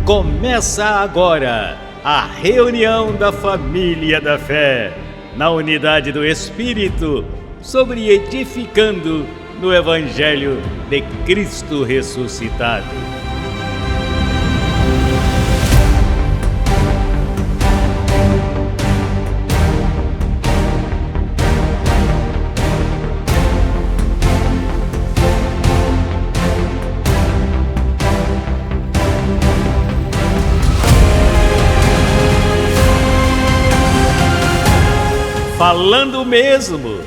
Começa agora a reunião da família da fé, na unidade do Espírito, sobre edificando no Evangelho de Cristo ressuscitado. Falando o mesmo,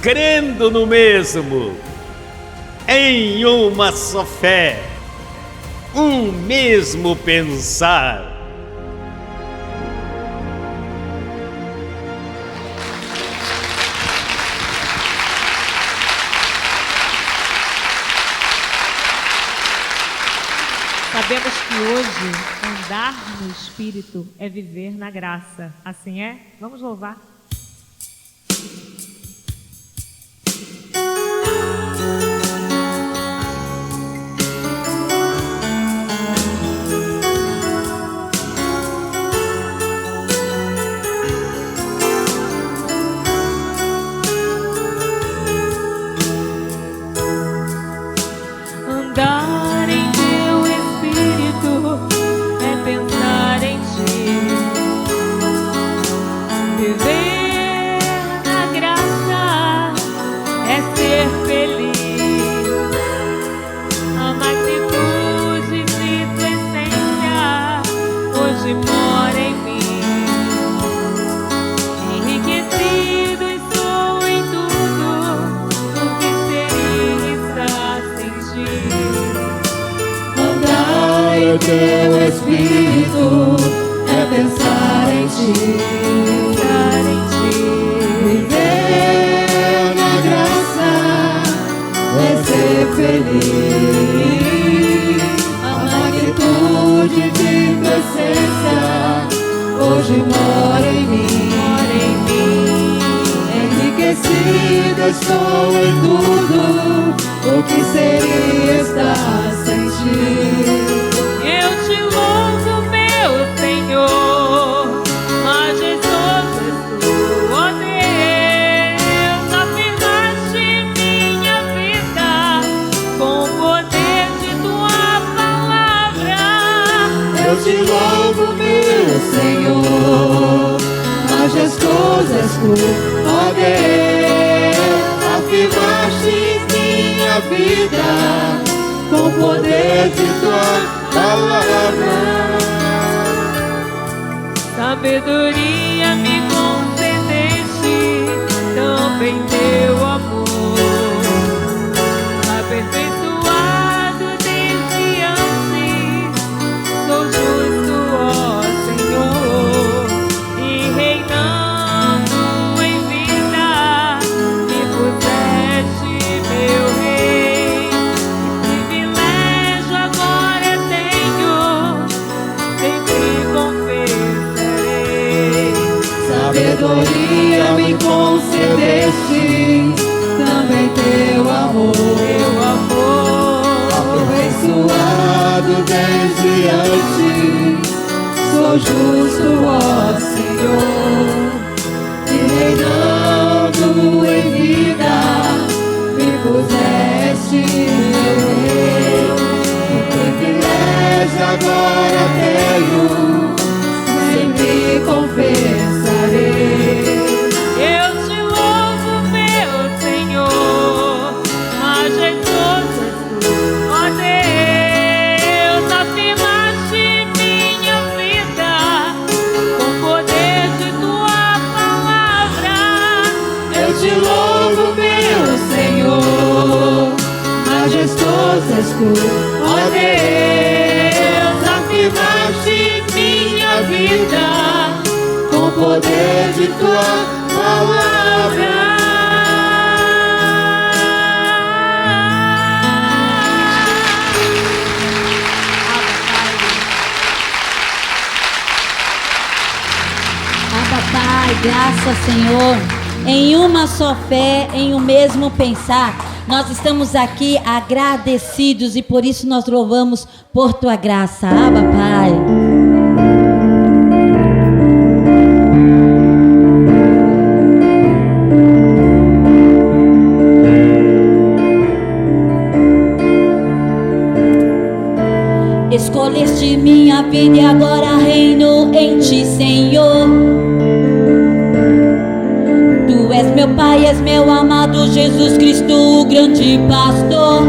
crendo no mesmo, em uma só fé, um mesmo pensar. Sabemos que hoje andar no Espírito é viver na graça. Assim é? Vamos louvar. Teu Espírito é pensar em ti, viver na graça é ser feliz. A magnitude de tua essência hoje mora em mim, enriquecido estou em tudo. O que seria estar sem ti? Eu te louvo, meu Senhor, majestoso és tu, ó Deus, afirmaste minha vida com o poder de tua palavra. Sabedoria me concedeste, também teu amor, aperfeiçoado desde antes. Sou justo, ó Senhor, e reinando em vida, me puseste meu rei. Que privilégio agora tenho, sempre confessarei. Sabedoria me concedeste, também teu amor, aperfeiçoado desde antes. Sou justo, ó Senhor, e reinando em vida, me puseste meu rei. Que privilégio agora tenho, sempre confessarei. Eu te louvo, meu Senhor, majestoso és tu, ó Deus, afirmaste minha vida com o poder de tua palavra. Eu te louvo, meu Senhor, majestoso és tu, ó Deus, afirmaste minha vida com o poder de tua palavra. Abba, Pai, graças, Senhor, em uma só fé, em um mesmo pensar. Nós estamos aqui agradecidos e por isso nós louvamos por tua graça. Abba, Pai. Escolheste minha vida e agora reino em ti, Senhor. Tu és meu Pai, és meu amado Jesus Cristo, o grande pastor.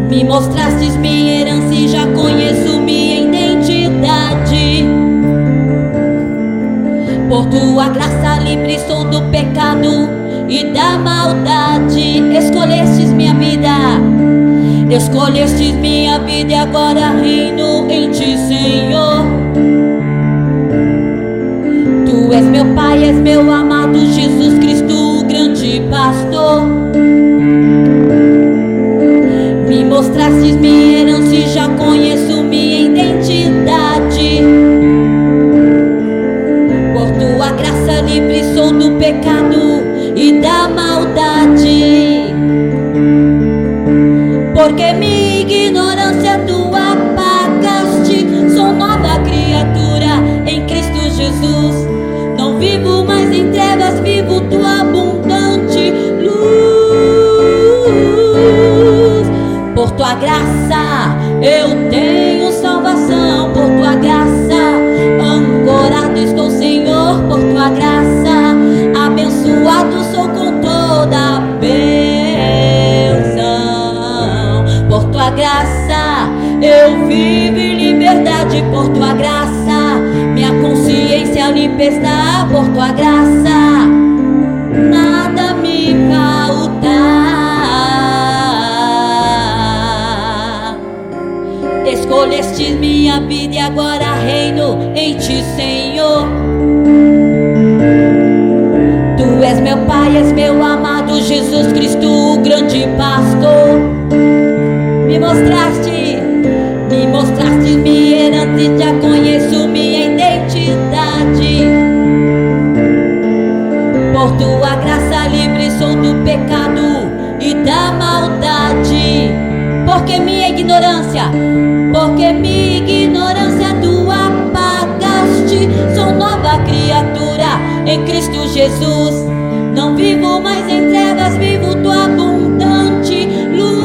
Me mostrastes minha herança e já conheço minha identidade. Por tua graça livre sou do pecado e da maldade. Escolhestes minha vida. Escolhestes minha vida e agora reino em ti, Senhor. Tu és meu Pai, és meu amado Jesus Cristo, o grande pastor. Me mostrastes minha herança e já conheço minha identidade. Por tua graça livre sou do pecado e da maldade. Porque minha ignorância tu apagaste. Sou nova criatura em Cristo Jesus. Não vivo mais em trevas, vivo tua abundante luz. Por tua graça eu tenho salvação. Por tua graça ancorado estou, Senhor. Por tua graça abençoado sou com toda a bênção. Por tua graça eu vivo em liberdade. Por tua graça minha consciência limpa está. Por tua graça nada me falta. Escolheste minha vida e agora reino em ti, Senhor. Tu és meu Pai, és meu amado Jesus Cristo, o grande pastor. Me mostraste minha herança e já conheço minha identidade. Por tua graça livre sou do pecado e da maldade. Porque minha ignorância tu apagaste. Sou nova criatura em Cristo Jesus. Não vivo mais em trevas, vivo tua abundante luz.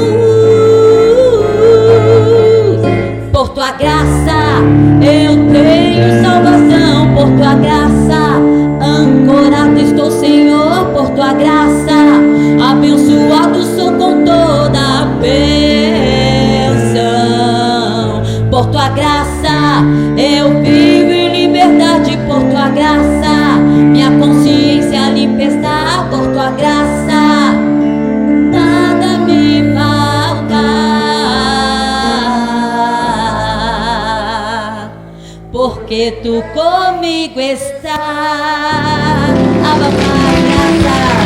Por tua graça eu tenho salvação. Por tua graça ancorado estou, Senhor. Por tua graça abençoado sou com toda a bênção. Por tua graça eu vivo em liberdade. Por tua graça minha consciência limpa está. Por tua graça nada me falta. Porque tu comigo estás. Abba, Pai, graças.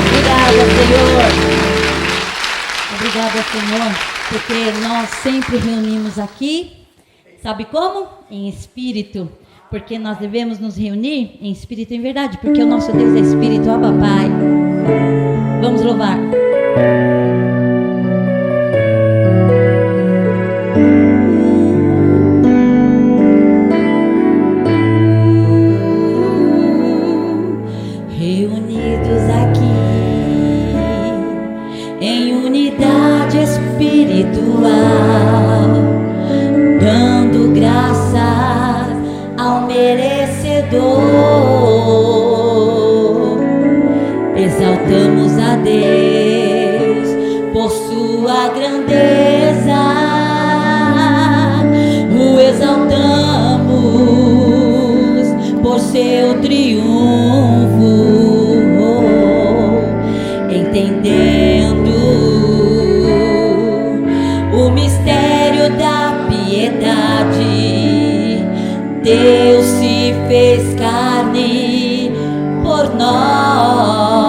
Obrigada, Senhor. Obrigada, Senhor, porque nós sempre reunimos aqui. Sabe como? Em espírito. Porque nós devemos nos reunir em espírito e em verdade. Porque o nosso Deus é espírito. Abba, Pai. Vamos louvar. Reunidos aqui em unidade espiritual, dando graças ao merecedor, exaltamos a Deus por sua grandeza, o exaltamos por seu triunfo, entendendo o mistério da piedade. Deus se fez carne por nós,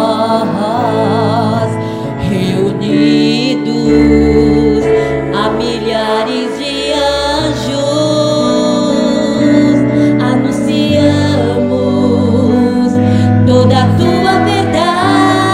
reunidos a milhares de anjos, anunciamos toda a tua verdade.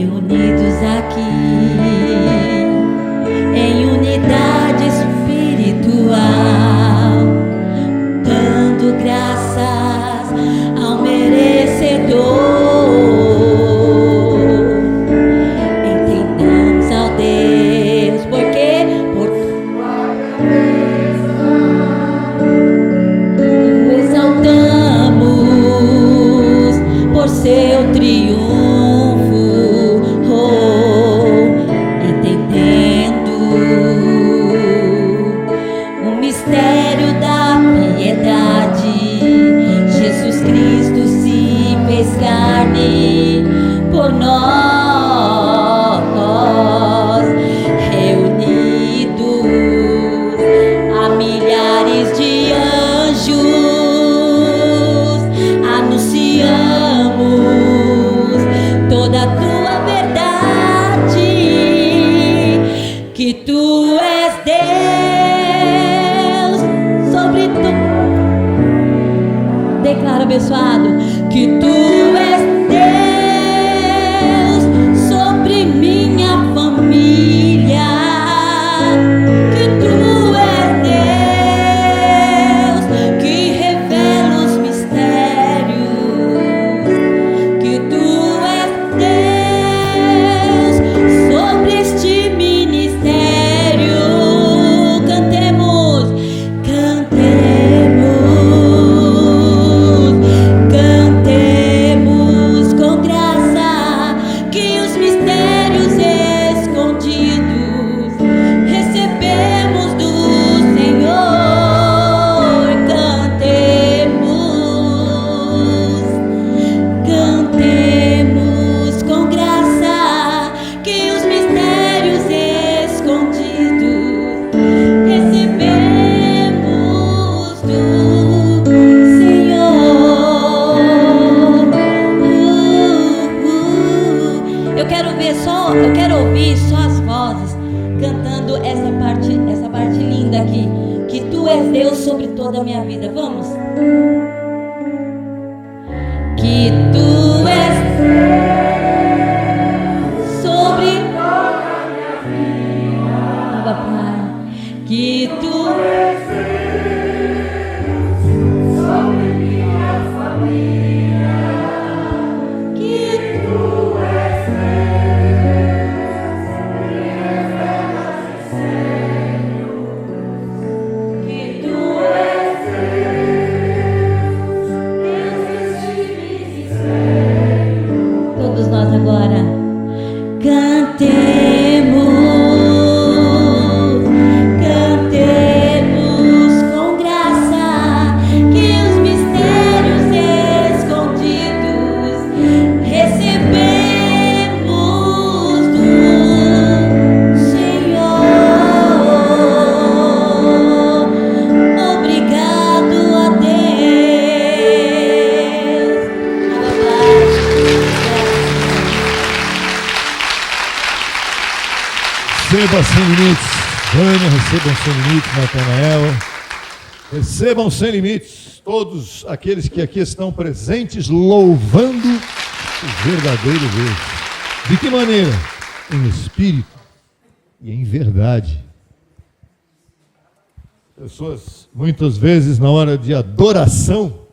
reunidos aqui em unidade espiritual, dando graças ao merecedor. Entendamos ao Deus, porque por o exaltamos por seu triunfo, entendendo o mistério da piedade. Jesus Cristo se fez carne por nós, reunidos a milhares de anjos, anunciamos toda a tua verdade, que tu és Deus sobre tudo. Declara, abençoado, que tu és Deus sobre minha família, que tu és Deus que revela os mistérios, que tu és Deus sobre este ministério. Cantemos, cantemos com graça, que os mistérios escondidos recebemos do Senhor. Cantemos com graça, que os mistérios escondidos recebemos do Senhor. Eu quero ouvir só as vozes cantando essa parte linda aqui, que tu és Deus sobre toda a minha vida. Vamos? Que tu és sobre toda a minha vida, papai. Que tu és sobre minha família, que tu és todos nós agora cantemos com graça, que os mistérios escondidos recebemos do Senhor. Obrigado a Deus. Recebam sem limites, Vânia, recebam sem limites, Natanael, recebam sem limites todos aqueles que aqui estão presentes, louvando o verdadeiro Deus. De que maneira? Em espírito e em verdade. Pessoas, muitas vezes, na hora de adoração,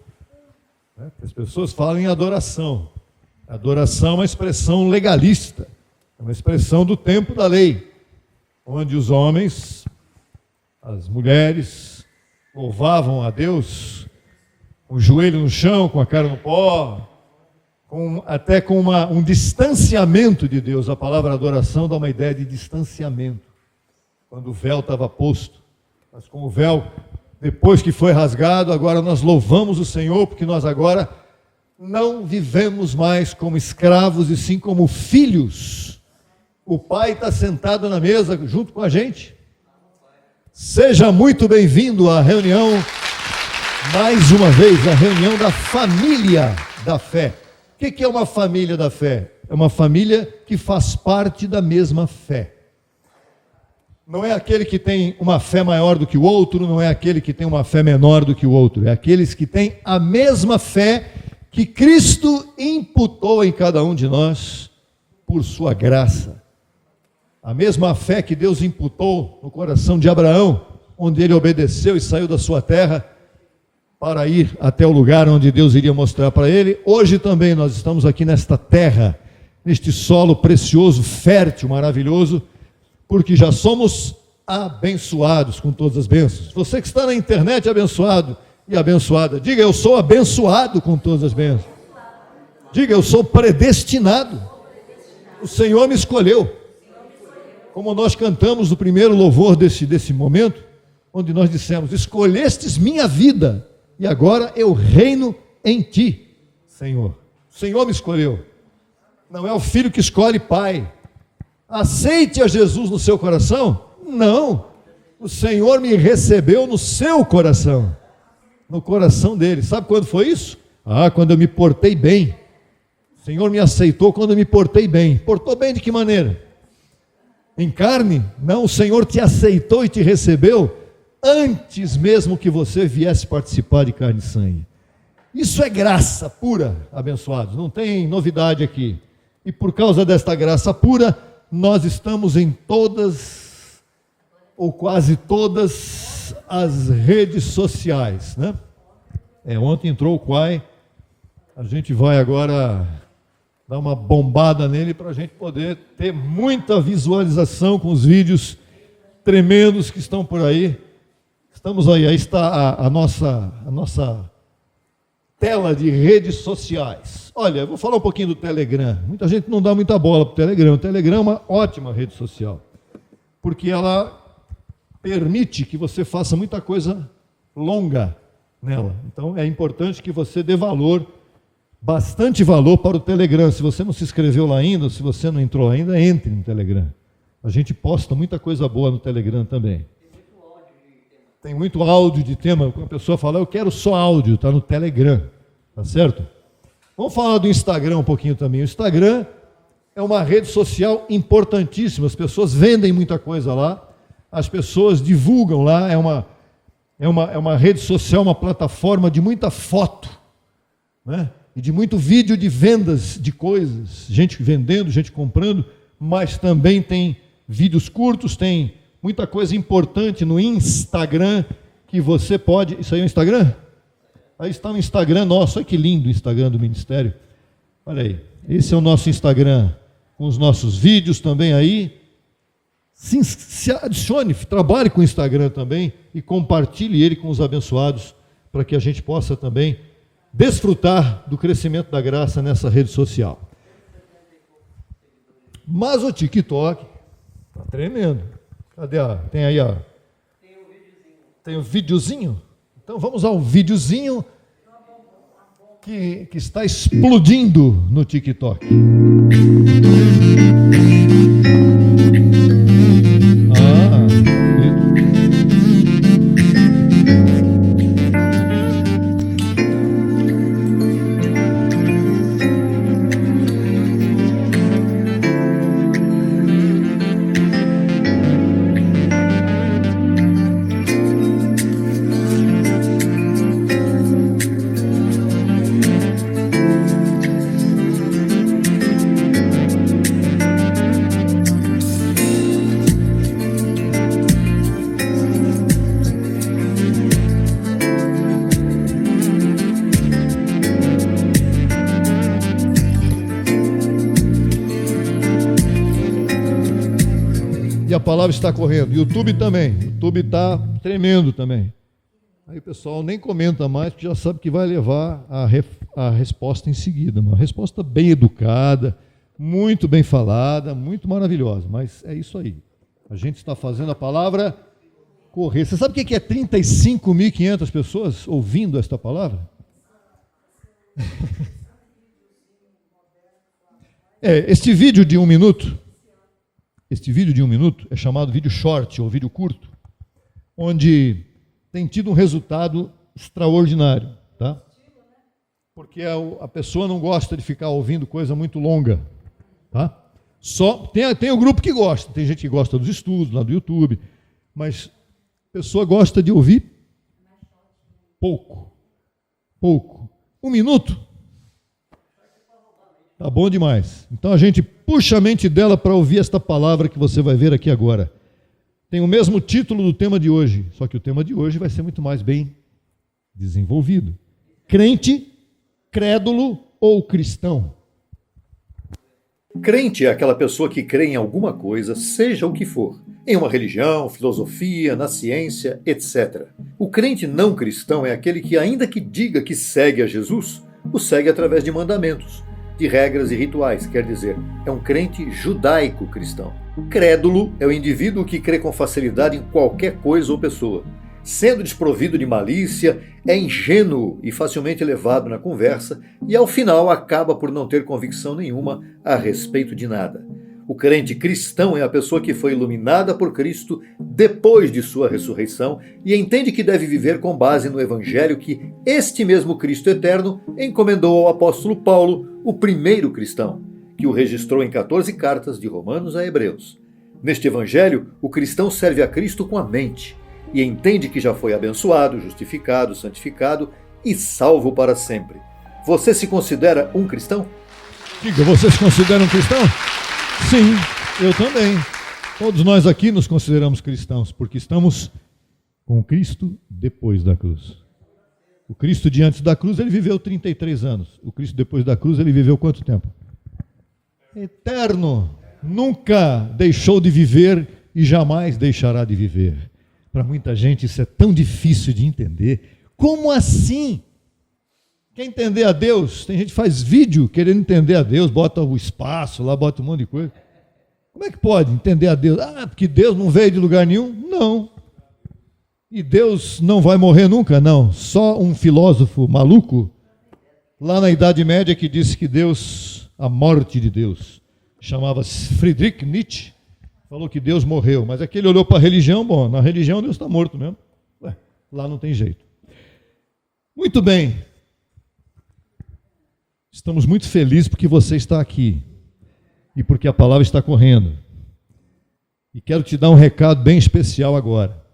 as pessoas falam em adoração. Adoração é uma expressão legalista, é uma expressão do tempo da lei, onde os homens, as mulheres, louvavam a Deus com o joelho no chão, com a cara no pó, até com um distanciamento de Deus. A palavra adoração dá uma ideia de distanciamento, quando o véu estava posto. Mas com o véu, depois que foi rasgado, agora nós louvamos o Senhor, porque nós agora não vivemos mais como escravos, e sim como filhos. O Pai está sentado na mesa junto com a gente. Seja muito bem-vindo à reunião, mais uma vez, a reunião da família da fé. O que é uma família da fé? É uma família que faz parte da mesma fé. Não é aquele que tem uma fé maior do que o outro, não é aquele que tem uma fé menor do que o outro, é aqueles que têm a mesma fé que Cristo imputou em cada um de nós, por sua graça. A mesma fé que Deus imputou no coração de Abraão, onde ele obedeceu e saiu da sua terra para ir até o lugar onde Deus iria mostrar para ele. Hoje também nós estamos aqui nesta terra, neste solo precioso, fértil, maravilhoso, porque já somos abençoados com todas as bênçãos. Você que está na internet, abençoado e abençoada, diga: eu sou abençoado com todas as bênçãos. Diga: eu sou predestinado. O Senhor me escolheu. Como nós cantamos no primeiro louvor desse momento, onde nós dissemos: escolhestes minha vida, e agora eu reino em ti, Senhor. O Senhor me escolheu. Não é o filho que escolhe pai. Aceite a Jesus no seu coração? Não. O Senhor me recebeu no seu coração, no coração dele. Sabe quando foi isso? Quando eu me portei bem. O Senhor me aceitou quando eu me portei bem. Portou bem de que maneira? Em carne? Não, o Senhor te aceitou e te recebeu antes mesmo que você viesse participar de carne e sangue. Isso é graça pura, abençoados. Não tem novidade aqui. E por causa desta graça pura, nós estamos em todas, ou quase todas, as redes sociais, né? Ontem entrou o Quai, a gente vai agora dar uma bombada nele para a gente poder ter muita visualização com os vídeos tremendos que estão por aí. Estamos aí está a nossa tela de redes sociais. Olha, eu vou falar um pouquinho do Telegram. Muita gente não dá muita bola para o Telegram. O Telegram é uma ótima rede social, porque ela permite que você faça muita coisa longa nela. Então é importante que você dê valor, bastante valor para o Telegram. Se você não se inscreveu lá ainda, se você não entrou ainda, entre no Telegram. A gente posta muita coisa boa no Telegram também. Tem muito áudio de tema. Quando a pessoa fala: eu quero só áudio, está no Telegram, tá certo? Vamos falar do Instagram um pouquinho também. O Instagram é uma rede social importantíssima. As pessoas vendem muita coisa lá, as pessoas divulgam lá. É uma rede social, uma plataforma de muita foto, né? E de muito vídeo de vendas de coisas, gente vendendo, gente comprando, mas também tem vídeos curtos, tem muita coisa importante no Instagram que você pode... Isso aí é o Instagram? Aí está o Instagram nosso. Olha que lindo o Instagram do Ministério. Olha aí. Esse é o nosso Instagram, com os nossos vídeos também aí. Se adicione, trabalhe com o Instagram também e compartilhe ele com os abençoados, para que a gente possa também desfrutar do crescimento da graça nessa rede social. Mas o TikTok está tremendo. Cadê tem aí Tem o videozinho? Então vamos ao videozinho que está explodindo no TikTok. A palavra está correndo. YouTube também. YouTube está tremendo também. Aí o pessoal nem comenta mais, porque já sabe que vai levar a resposta em seguida. Uma resposta bem educada, muito bem falada, muito maravilhosa. Mas é isso aí. A gente está fazendo a palavra correr. Você sabe o que é 35.500 pessoas ouvindo esta palavra? Este vídeo de 1 minuto. Este vídeo de 1 minuto é chamado vídeo short ou vídeo curto, onde tem tido um resultado extraordinário, tá? Porque a pessoa não gosta de ficar ouvindo coisa muito longa, tá? Tem o grupo que gosta, tem gente que gosta dos estudos lá do YouTube, mas a pessoa gosta de ouvir pouco. 1 minuto. Tá bom demais. Então a gente puxa a mente dela para ouvir esta palavra que você vai ver aqui agora. Tem o mesmo título do tema de hoje, só que o tema de hoje vai ser muito mais bem desenvolvido. Crente, crédulo ou cristão? Crente é aquela pessoa que crê em alguma coisa, seja o que for, em uma religião, filosofia, na ciência, etc. O crente não cristão é aquele que, ainda que diga que segue a Jesus, o segue através de mandamentos, de regras e rituais, quer dizer, é um crente judaico-cristão. Crédulo é o indivíduo que crê com facilidade em qualquer coisa ou pessoa. Sendo desprovido de malícia, é ingênuo e facilmente levado na conversa e, ao final, acaba por não ter convicção nenhuma a respeito de nada. O crente cristão é a pessoa que foi iluminada por Cristo depois de sua ressurreição e entende que deve viver com base no evangelho que este mesmo Cristo eterno encomendou ao apóstolo Paulo, o primeiro cristão, que o registrou em 14 cartas de Romanos a Hebreus. Neste evangelho, o cristão serve a Cristo com a mente e entende que já foi abençoado, justificado, santificado e salvo para sempre. Você se considera um cristão? Diga, você se considera um cristão? Sim, eu também. Todos nós aqui nos consideramos cristãos, porque estamos com Cristo depois da cruz. O Cristo diante da cruz, ele viveu 33 anos. O Cristo depois da cruz, ele viveu quanto tempo? Eterno. Nunca deixou de viver e jamais deixará de viver. Para muita gente isso é tão difícil de entender. Como assim? Quer entender a Deus? Tem gente que faz vídeo querendo entender a Deus, bota o espaço lá, bota um monte de coisa. Como é que pode entender a Deus? Ah, porque Deus não veio de lugar nenhum? Não. E Deus não vai morrer nunca? Não. Só um filósofo maluco, lá na Idade Média, que disse que Deus, a morte de Deus, chamava-se Friedrich Nietzsche, falou que Deus morreu, mas aquele olhou para a religião, bom, na religião Deus está morto mesmo. Ué, lá não tem jeito. Muito bem. Estamos muito felizes porque você está aqui e porque a palavra está correndo. E quero te dar um recado bem especial agora.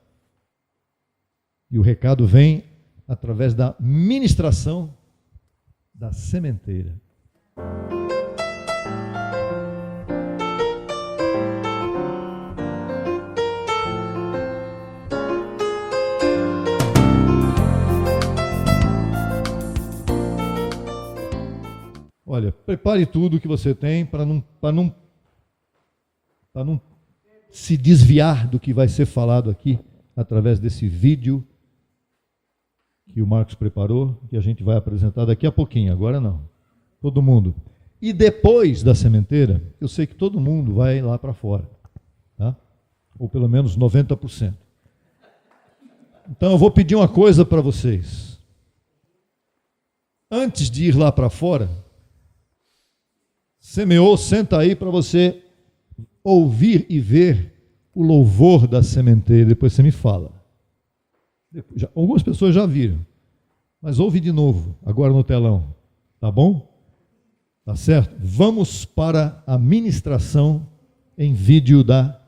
E o recado vem através da ministração da sementeira. Olha, prepare tudo que você tem para não se desviar do que vai ser falado aqui através desse vídeo que o Marcos preparou, que a gente vai apresentar daqui a pouquinho, agora não. Todo mundo. E depois da sementeira, eu sei que todo mundo vai lá para fora, tá? Ou pelo menos 90%. Então eu vou pedir uma coisa para vocês. Antes de ir lá para fora, semeou, senta aí para você ouvir e ver o louvor da sementeira. Depois você me fala. Algumas pessoas já viram, mas ouve de novo, agora no telão. Tá bom? Tá certo? Vamos para a ministração em vídeo da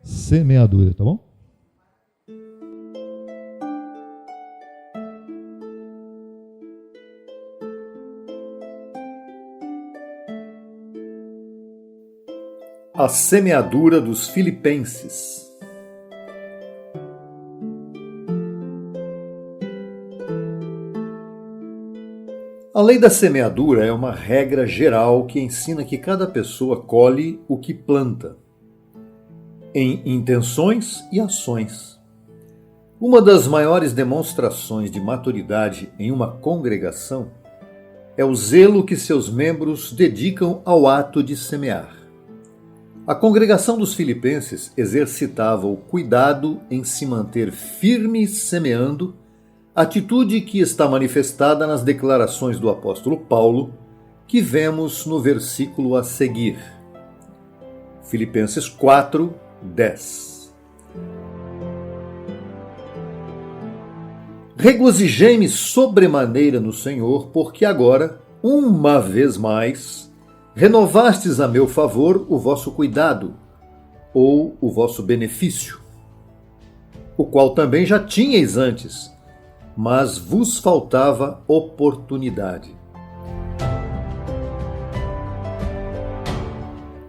semeadura, tá bom? A semeadura dos Filipenses. A lei da semeadura é uma regra geral que ensina que cada pessoa colhe o que planta, em intenções e ações. Uma das maiores demonstrações de maturidade em uma congregação é o zelo que seus membros dedicam ao ato de semear. A congregação dos Filipenses exercitava o cuidado em se manter firme semeando, atitude que está manifestada nas declarações do apóstolo Paulo, que vemos no versículo a seguir. Filipenses 4, 10. Regozijei-me sobremaneira no Senhor, porque agora, uma vez mais, renovastes a meu favor o vosso cuidado, ou o vosso benefício, o qual também já tinhais antes, mas vos faltava oportunidade.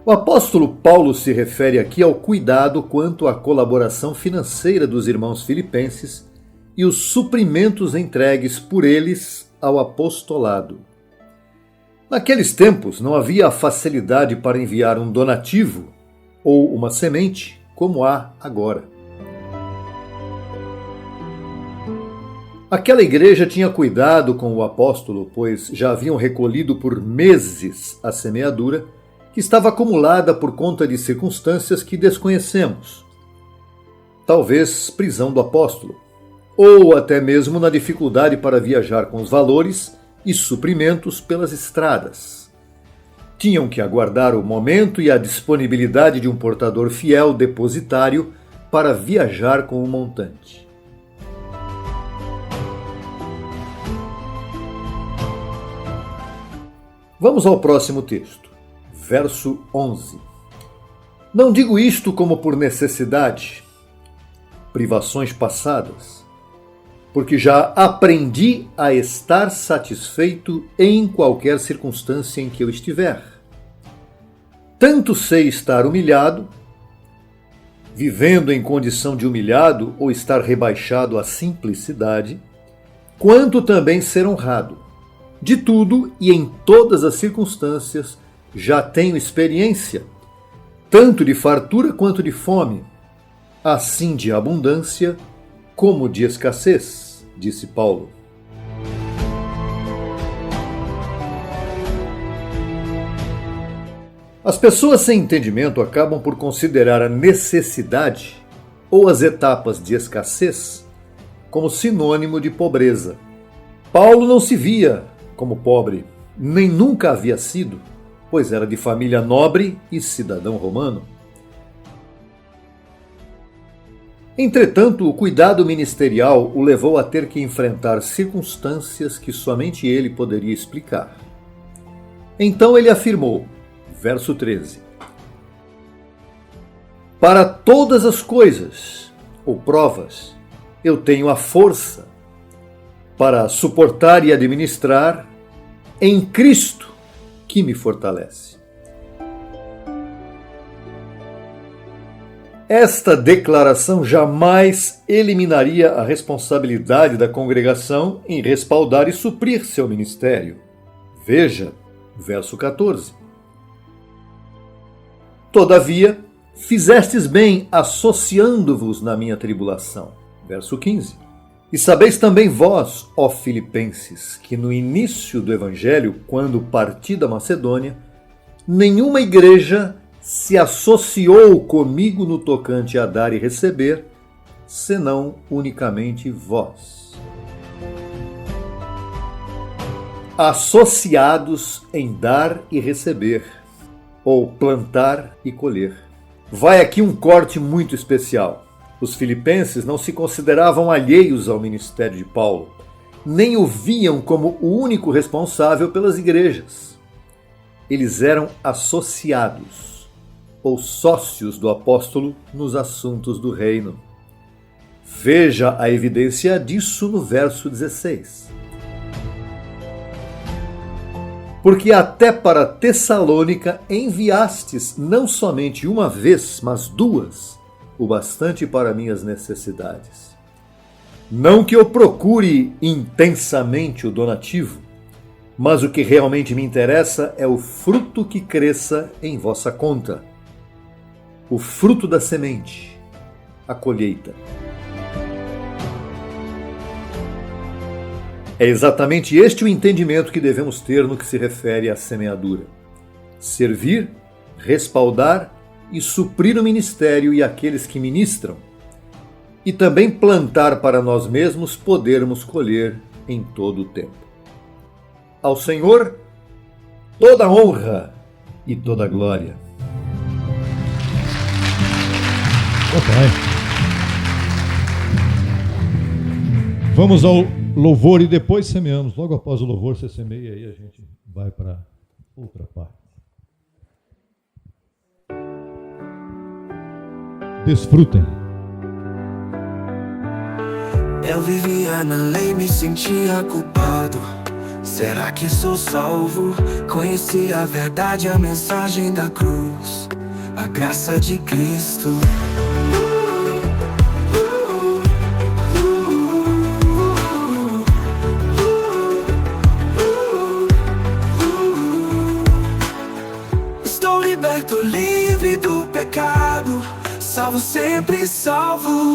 O apóstolo Paulo se refere aqui ao cuidado quanto à colaboração financeira dos irmãos filipenses e os suprimentos entregues por eles ao apostolado. Naqueles tempos não havia a facilidade para enviar um donativo ou uma semente como há agora. Aquela igreja tinha cuidado com o apóstolo, pois já haviam recolhido por meses a semeadura que estava acumulada por conta de circunstâncias que desconhecemos. Talvez prisão do apóstolo, ou até mesmo na dificuldade para viajar com os valores e suprimentos pelas estradas. Tinham que aguardar o momento e a disponibilidade de um portador fiel depositário para viajar com o montante. Vamos ao próximo texto, verso 11. Não digo isto como por necessidade, privações passadas, porque já aprendi a estar satisfeito em qualquer circunstância em que eu estiver. Tanto sei estar humilhado, vivendo em condição de humilhado ou estar rebaixado à simplicidade, quanto também ser honrado. De tudo e em todas as circunstâncias já tenho experiência, tanto de fartura quanto de fome, assim de abundância como de escassez, disse Paulo. As pessoas sem entendimento acabam por considerar a necessidade ou as etapas de escassez como sinônimo de pobreza. Paulo não se via como pobre, nem nunca havia sido, pois era de família nobre e cidadão romano. Entretanto, o cuidado ministerial o levou a ter que enfrentar circunstâncias que somente ele poderia explicar. Então ele afirmou, verso 13: para todas as coisas, ou provas, eu tenho a força para suportar e administrar em Cristo que me fortalece. Esta declaração jamais eliminaria a responsabilidade da congregação em respaldar e suprir seu ministério. Veja, verso 14. Todavia, fizestes bem associando-vos na minha tribulação. Verso 15. E sabeis também vós, ó Filipenses, que no início do Evangelho, quando parti da Macedônia, nenhuma igreja se associou comigo no tocante a dar e receber, senão unicamente vós. Associados em dar e receber, ou plantar e colher. Vai aqui um corte muito especial. Os filipenses não se consideravam alheios ao ministério de Paulo, nem o viam como o único responsável pelas igrejas. Eles eram associados, ou sócios do apóstolo nos assuntos do reino. Veja a evidência disso no verso 16. Porque até para Tessalônica enviastes não somente uma vez, mas duas, o bastante para minhas necessidades. Não que eu procure intensamente o donativo, mas o que realmente me interessa é o fruto que cresça em vossa conta. O fruto da semente, a colheita. É exatamente este o entendimento que devemos ter no que se refere à semeadura. Servir, respaldar e suprir o ministério e aqueles que ministram, e também plantar para nós mesmos podermos colher em todo o tempo. Ao Senhor, toda honra e toda glória. Pai. Vamos ao louvor e depois semeamos. Logo após o louvor você semeia e a gente vai para outra parte. Desfrutem. Eu vivia na lei, me sentia culpado. Será que sou salvo? Conheci a verdade, a mensagem da cruz, a graça de Cristo. Estou liberto, livre do pecado, salvo, sempre salvo.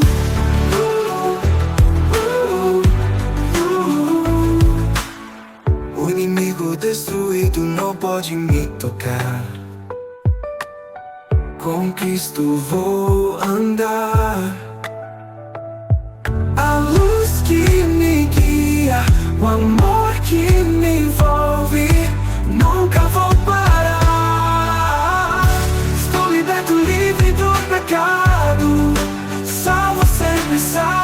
O inimigo destruído não pode me tocar. Com Cristo vou andar. A luz que me guia, o amor que me envolve, nunca vou parar. Estou liberto, livre do pecado, salvo, sempre salvo.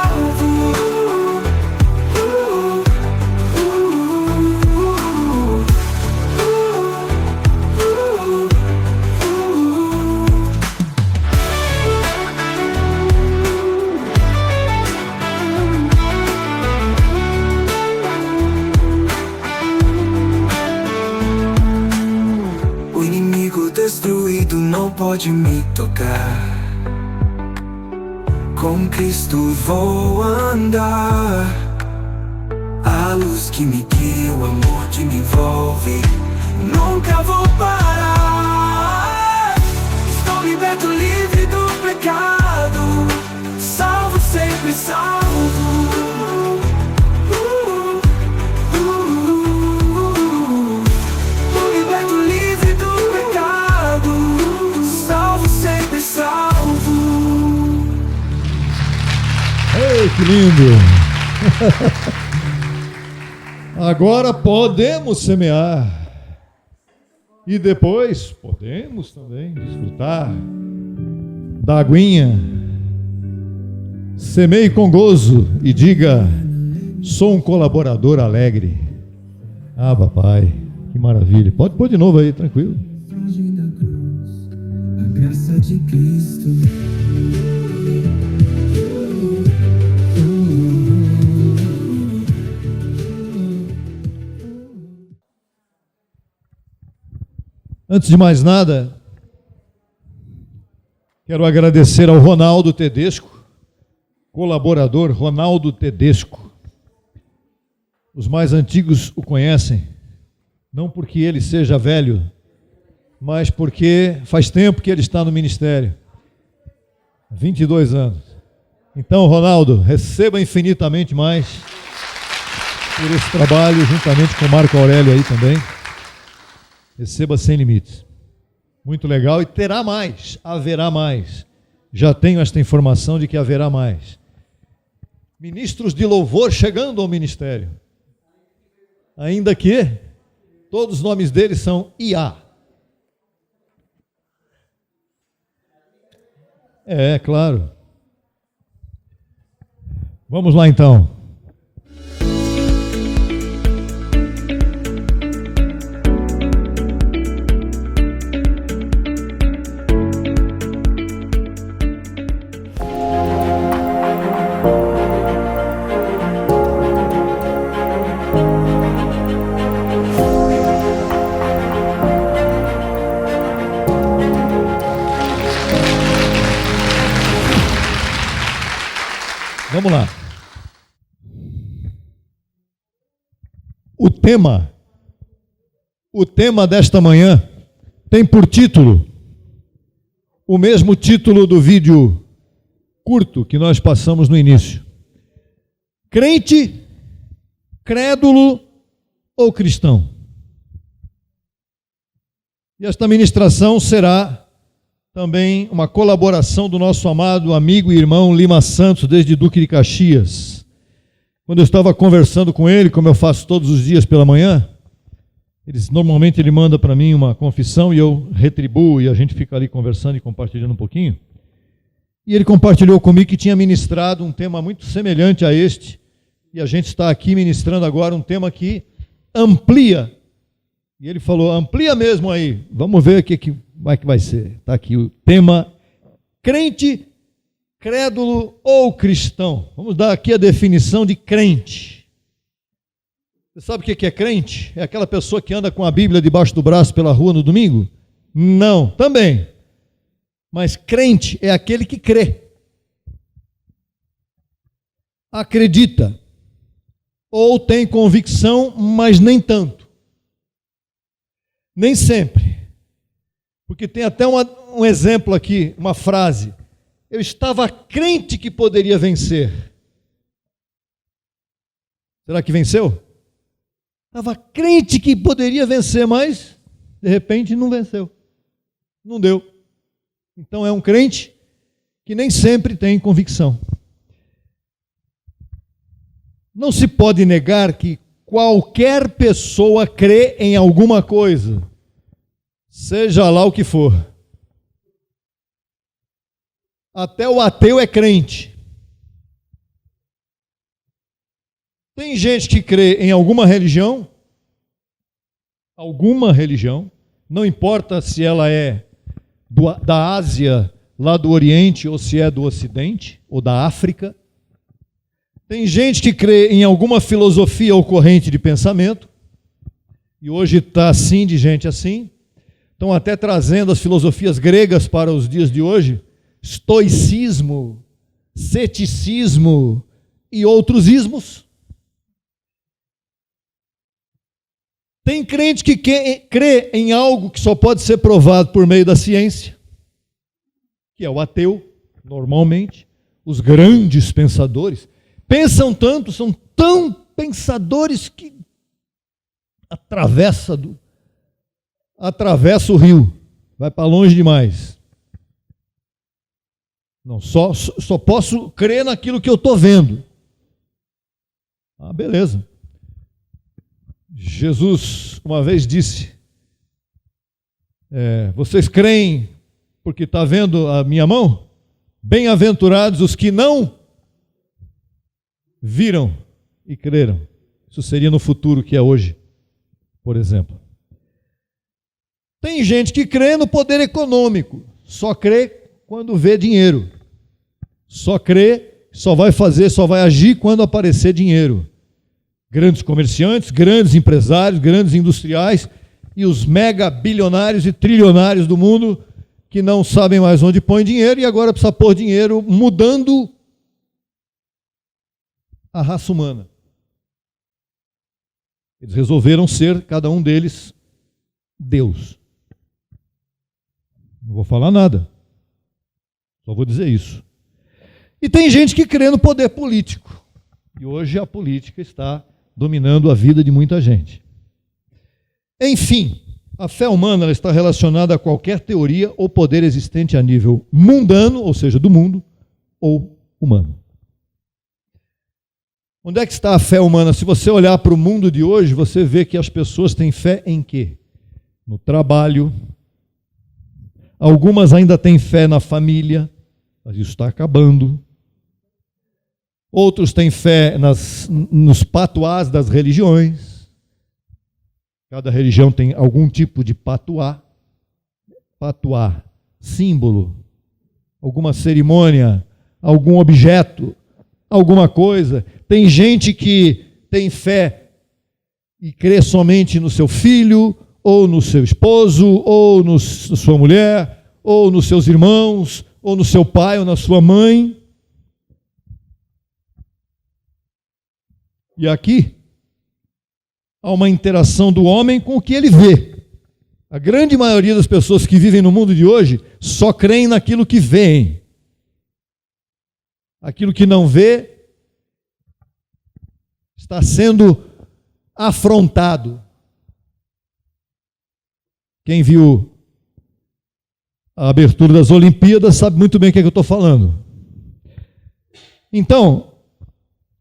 Destruído não pode me tocar. Com Cristo vou andar. A luz que me guia, o amor que me envolve, nunca vou parar. Estou liberto, livre do pecado, salvo, sempre salvo. Ei, que lindo! Agora podemos semear e depois podemos também desfrutar da aguinha. Semeie com gozo e diga: sou um colaborador alegre. Ah, papai, que maravilha! Pode pôr de novo aí, tranquilo. A graça de Cristo. Antes de mais nada, quero agradecer ao Ronaldo Tedesco, colaborador Ronaldo Tedesco. Os mais antigos o conhecem, não porque ele seja velho, mas porque faz tempo que ele está no ministério, 22 anos. Então, Ronaldo, receba infinitamente mais por esse trabalho, juntamente com o Marco Aurélio aí também. Receba sem limites. Muito legal, e terá mais, haverá mais. Já tenho esta informação de que haverá mais. Ministros de louvor chegando ao ministério. Ainda que todos os nomes deles são IA. É, claro. Vamos lá então. Vamos lá. O tema desta manhã tem por título o mesmo título do vídeo curto que nós passamos no início. Crente, crédulo ou cristão? E esta ministração será também uma colaboração do nosso amado amigo e irmão Lima Santos, desde Duque de Caxias. Quando eu estava conversando com ele, como eu faço todos os dias pela manhã, normalmente ele manda para mim uma confissão e eu retribuo, e a gente fica ali conversando e compartilhando um pouquinho. E ele compartilhou comigo que tinha ministrado um tema muito semelhante a este, e a gente está aqui ministrando agora um tema que amplia. E ele falou: amplia mesmo aí, vamos ver como é que vai ser. Está aqui o tema: crente, crédulo ou cristão. Vamos dar aqui a definição de crente. Você sabe o que é crente? É aquela pessoa que anda com a Bíblia debaixo do braço pela rua no domingo? Não, também. Mas crente é aquele que crê. Acredita. Ou tem convicção, mas nem tanto. Nem sempre. Porque tem até um exemplo aqui, uma frase. Eu estava crente que poderia vencer. Será que venceu? Estava crente que poderia vencer, mas de repente não venceu. Não deu. Então é um crente que nem sempre tem convicção. Não se pode negar que qualquer pessoa crê em alguma coisa, seja lá o que for. Até o ateu é crente. Tem gente que crê em alguma religião, não importa se ela é da Ásia, lá do Oriente, ou se é do Ocidente, ou da África. Tem gente que crê em alguma filosofia ou corrente de pensamento, e hoje está assim, de gente assim. Estão até trazendo as filosofias gregas para os dias de hoje, estoicismo, ceticismo e outros ismos. Tem crente que crê em algo que só pode ser provado por meio da ciência, que é o ateu, normalmente. Os grandes pensadores pensam tanto, são tão pensadores que atravessa o rio, vai para longe demais. Não, só posso crer naquilo que eu estou vendo. Ah, beleza. Jesus uma vez disse, vocês creem porque está vendo a minha mão? Bem-aventurados os que não viram e creram. Isso seria no futuro, que é hoje, por exemplo. Tem gente que crê no poder econômico, só crê quando vê dinheiro. Só crê, só vai fazer, só vai agir quando aparecer dinheiro. Grandes comerciantes, grandes empresários, grandes industriais e os mega bilionários e trilionários do mundo que não sabem mais onde põe dinheiro e agora precisa pôr dinheiro mudando a raça humana. Eles resolveram ser, cada um deles, Deus. Não vou falar nada. Só vou dizer isso. E tem gente que crê no poder político. E hoje a política está dominando a vida de muita gente. Enfim, a fé humana ela está relacionada a qualquer teoria ou poder existente a nível mundano, ou seja, do mundo, ou humano. Onde é que está a fé humana? Se você olhar para o mundo de hoje, você vê que as pessoas têm fé em quê? No trabalho. Algumas ainda têm fé na família, mas isso está acabando. Outros têm fé nos patuás das religiões. Cada religião tem algum tipo de patuá. Patuá, símbolo, alguma cerimônia, algum objeto, alguma coisa. Tem gente que tem fé e crê somente no seu filho, ou no seu esposo, ou na sua mulher, ou nos seus irmãos, ou no seu pai, ou na sua mãe. E aqui há uma interação do homem com o que ele vê. A grande maioria das pessoas que vivem no mundo de hoje só creem naquilo que veem. Aquilo que não vê está sendo afrontado. Quem viu a abertura das Olimpíadas sabe muito bem o que eu estou falando. Então,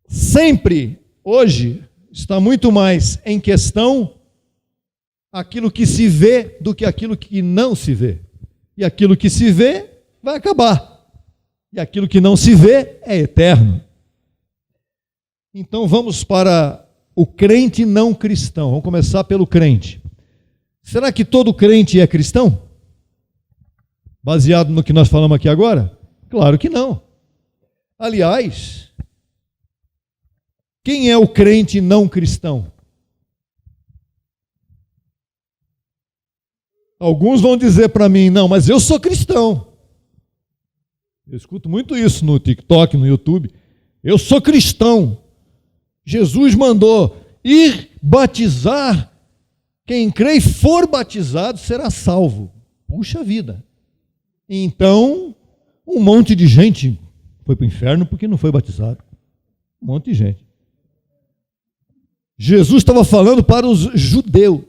sempre, hoje, está muito mais em questão aquilo que se vê do que aquilo que não se vê. E aquilo que se vê vai acabar. E aquilo que não se vê é eterno. Então vamos para o crente não cristão. Vamos começar pelo crente. Será que todo crente é cristão? Baseado no que nós falamos aqui agora? Claro que não. Aliás, quem é o crente não cristão? Alguns vão dizer para mim, não, mas eu sou cristão. Eu escuto muito isso no TikTok, no YouTube. Eu sou cristão. Jesus mandou ir batizar. Quem crê e for batizado será salvo. Puxa vida. Então, um monte de gente foi para o inferno porque não foi batizado. Um monte de gente. Jesus estava falando para os judeus,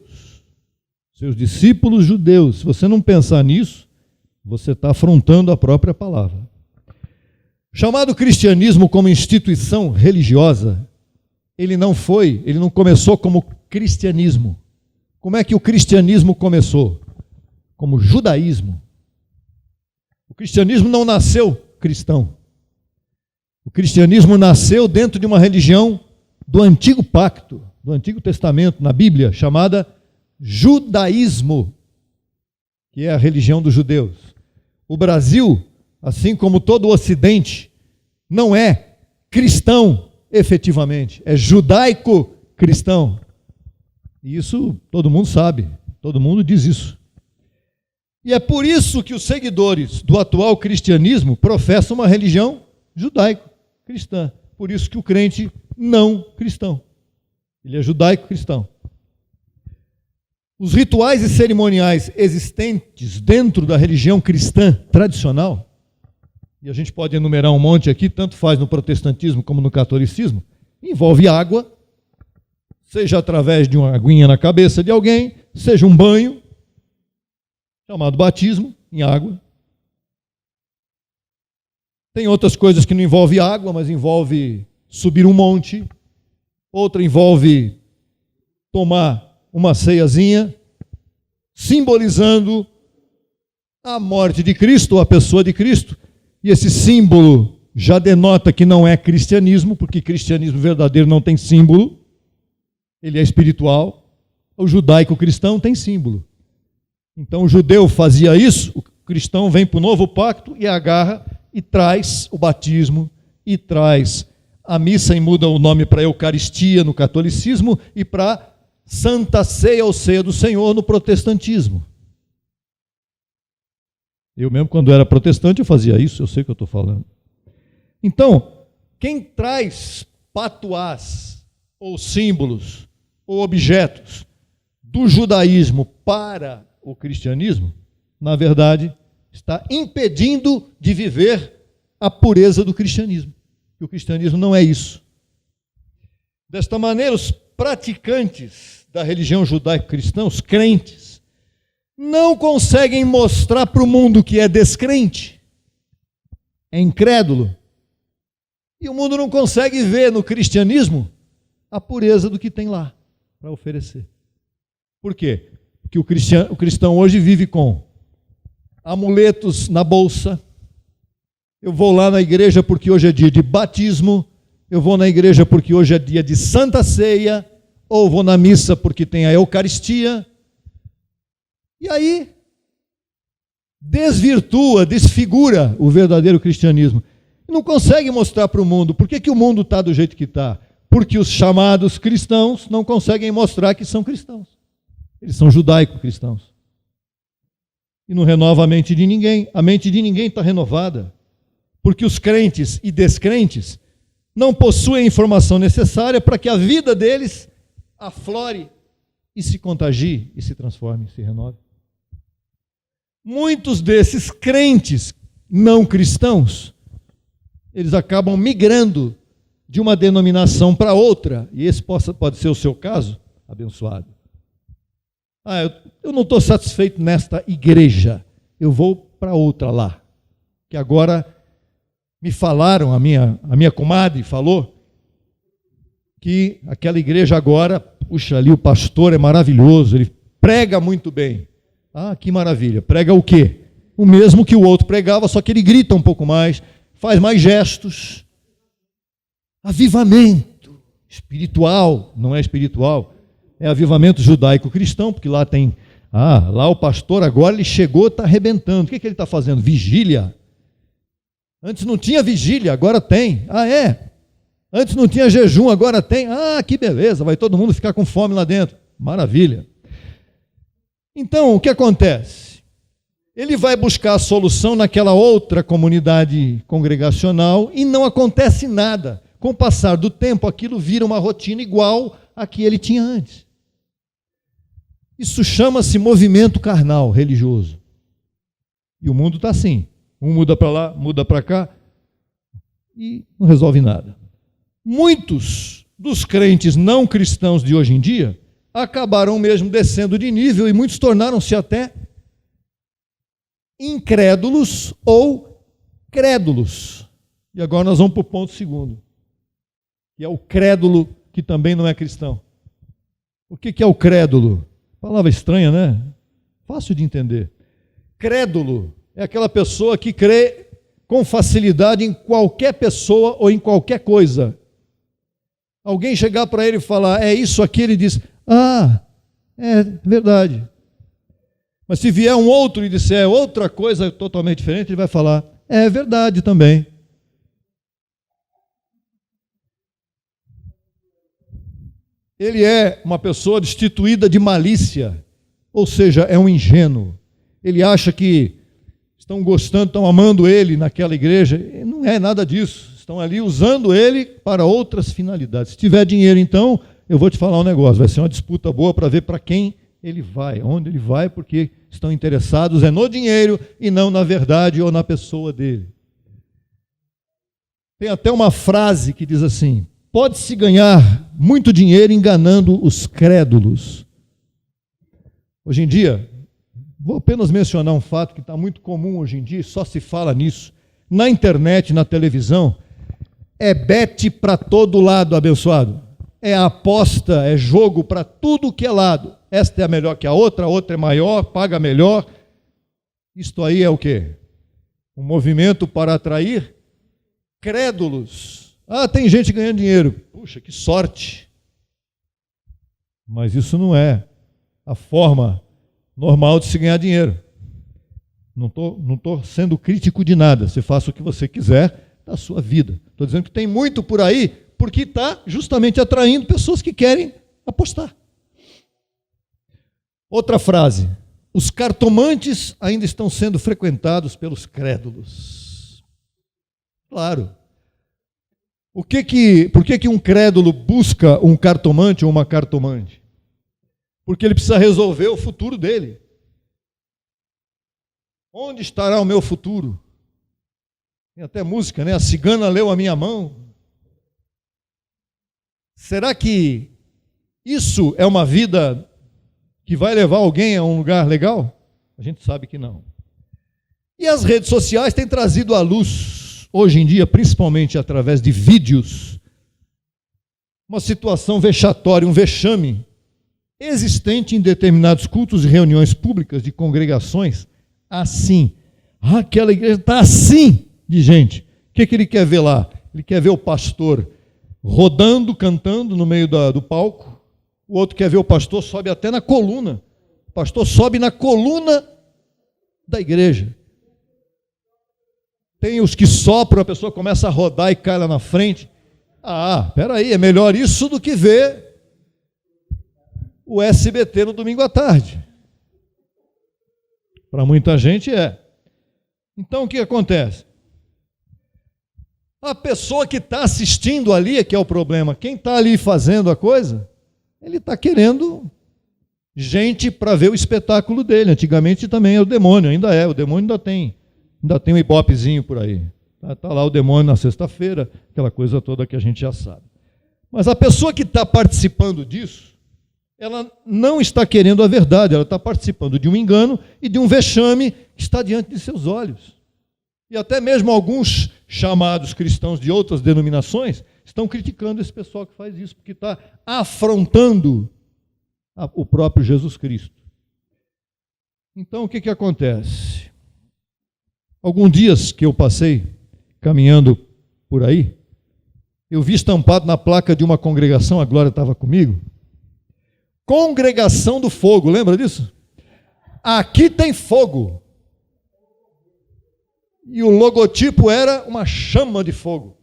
seus discípulos judeus. Se você não pensar nisso, você está afrontando a própria palavra. Chamado cristianismo como instituição religiosa, ele não começou como cristianismo. Como é que o cristianismo começou? Como judaísmo. O cristianismo não nasceu cristão. O cristianismo nasceu dentro de uma religião do Antigo Pacto, do Antigo Testamento, na Bíblia, chamada judaísmo, que é a religião dos judeus. O Brasil, assim como todo o Ocidente, não é cristão efetivamente, é judaico-cristão. E isso todo mundo sabe, todo mundo diz isso. E é por isso que os seguidores do atual cristianismo professam uma religião judaico-cristã. Por isso que o crente não cristão, ele é judaico-cristão. Os rituais e cerimoniais existentes dentro da religião cristã tradicional, e a gente pode enumerar um monte aqui, tanto faz no protestantismo como no catolicismo, envolve água, seja através de uma aguinha na cabeça de alguém, seja um banho, chamado batismo em água. Tem outras coisas que não envolvem água, mas envolve subir um monte, outra envolve tomar uma ceiazinha, simbolizando a morte de Cristo, ou a pessoa de Cristo. E esse símbolo já denota que não é cristianismo, porque cristianismo verdadeiro não tem símbolo, ele é espiritual. O judaico-cristão tem símbolo. Então o judeu fazia isso, o cristão vem para o novo pacto e agarra e traz o batismo, e traz a missa e muda o nome para Eucaristia no catolicismo e para Santa Ceia ou Ceia do Senhor no protestantismo. Eu mesmo, quando era protestante, eu fazia isso, eu sei o que eu estou falando. Então, quem traz patuás, ou símbolos, ou objetos do judaísmo para o cristianismo, na verdade, está impedindo de viver a pureza do cristianismo. E o cristianismo não é isso. Desta maneira, os praticantes da religião judaico-cristã, os crentes, não conseguem mostrar para o mundo que é descrente, é incrédulo, e o mundo não consegue ver no cristianismo a pureza do que tem lá para oferecer. Por quê? Porque o cristão hoje vive com amuletos na bolsa. Eu vou lá na igreja porque hoje é dia de batismo, eu vou na igreja porque hoje é dia de Santa Ceia, ou vou na missa porque tem a Eucaristia. E aí, desvirtua, desfigura o verdadeiro cristianismo. Não consegue mostrar para o mundo. Por que o mundo está do jeito que está? Porque os chamados cristãos não conseguem mostrar que são cristãos. Eles são judaico-cristãos. E não renova a mente de ninguém. A mente de ninguém está renovada. Porque os crentes e descrentes não possuem a informação necessária para que a vida deles aflore e se contagie e se transforme, se renove. Muitos desses crentes não cristãos, eles acabam migrando de uma denominação para outra, e esse pode ser o seu caso, abençoado. Eu não estou satisfeito nesta igreja, eu vou para outra lá, que agora me falaram, a minha comadre falou, que aquela igreja agora, puxa, ali o pastor é maravilhoso, ele prega muito bem. Ah, que maravilha. Prega o quê? O mesmo que o outro pregava, só que ele grita um pouco mais, faz mais gestos. Avivamento espiritual, não é espiritual, é avivamento judaico-cristão, porque lá tem, lá o pastor agora ele chegou, está arrebentando. O que ele está fazendo? Vigília. Antes não tinha vigília, agora tem. Antes não tinha jejum, agora tem. Que beleza, vai todo mundo ficar com fome lá dentro. Maravilha. Então, o que acontece? Ele vai buscar a solução naquela outra comunidade congregacional e não acontece nada. Com o passar do tempo, aquilo vira uma rotina igual a que ele tinha antes. Isso chama-se movimento carnal, religioso. E o mundo está assim. Um muda para lá, muda para cá e não resolve nada. Muitos dos crentes não cristãos de hoje em dia acabaram mesmo descendo de nível e muitos tornaram-se até incrédulos ou crédulos. E agora nós vamos para o ponto segundo, que é o crédulo que também não é cristão. O que é o crédulo? Palavra estranha, né? Fácil de entender. Crédulo é aquela pessoa que crê com facilidade em qualquer pessoa ou em qualquer coisa. Alguém chegar para ele e falar, é isso aqui, ele diz, é verdade. Mas se vier um outro e disser outra coisa totalmente diferente, ele vai falar, é verdade também. Ele é uma pessoa destituída de malícia, ou seja, é um ingênuo. Ele acha que estão gostando, estão amando ele naquela igreja. Não é nada disso. Estão ali usando ele para outras finalidades. Se tiver dinheiro, então, eu vou te falar um negócio. Vai ser uma disputa boa para ver para quem ele vai, onde ele vai, porque estão interessados no dinheiro e não na verdade ou na pessoa dele. Tem até uma frase que diz assim, pode-se ganhar muito dinheiro enganando os crédulos. Hoje em dia, vou apenas mencionar um fato que está muito comum hoje em dia, só se fala nisso, na internet, na televisão, é bet para todo lado, abençoado. É aposta, é jogo para tudo que é lado. Esta é melhor que a outra é maior, paga melhor. Isto aí é o quê? Um movimento para atrair crédulos. Tem gente ganhando dinheiro. Puxa, que sorte. Mas isso não é a forma normal de se ganhar dinheiro. Não estou sendo crítico de nada. Você faça o que você quiser da sua vida. Estou dizendo que tem muito por aí, porque está justamente atraindo pessoas que querem apostar. Outra frase. Os cartomantes ainda estão sendo frequentados pelos crédulos. Claro. Por que um crédulo busca um cartomante ou uma cartomante? Porque ele precisa resolver o futuro dele. Onde estará o meu futuro? Tem até música, né? A cigana leu a minha mão. Será que isso é uma vida que vai levar alguém a um lugar legal? A gente sabe que não. E as redes sociais têm trazido à luz, hoje em dia, principalmente através de vídeos, uma situação vexatória, um vexame existente em determinados cultos e reuniões públicas de congregações, assim. Aquela igreja está assim de gente. O que ele quer ver lá? Ele quer ver o pastor rodando, cantando no meio do palco. O outro quer ver o pastor, sobe até na coluna. O pastor sobe na coluna da igreja. Tem os que sopram, a pessoa começa a rodar e cai lá na frente. Peraí, é melhor isso do que ver o SBT no domingo à tarde. Para muita gente é. Então o que acontece? A pessoa que está assistindo ali é que é o problema. Quem está ali fazendo a coisa, ele está querendo gente para ver o espetáculo dele. Antigamente também é o demônio, ainda é. O demônio ainda tem um ibopezinho por aí. Está lá o demônio na sexta-feira, aquela coisa toda que a gente já sabe. Mas a pessoa que está participando disso, ela não está querendo a verdade, ela está participando de um engano e de um vexame que está diante de seus olhos. E até mesmo alguns chamados cristãos de outras denominações estão criticando esse pessoal que faz isso, porque está afrontando o próprio Jesus Cristo. Então, o que acontece? Alguns dias que eu passei caminhando por aí, eu vi estampado na placa de uma congregação, a Glória estava comigo, Congregação do Fogo, lembra disso? Aqui tem fogo. E o logotipo era uma chama de fogo.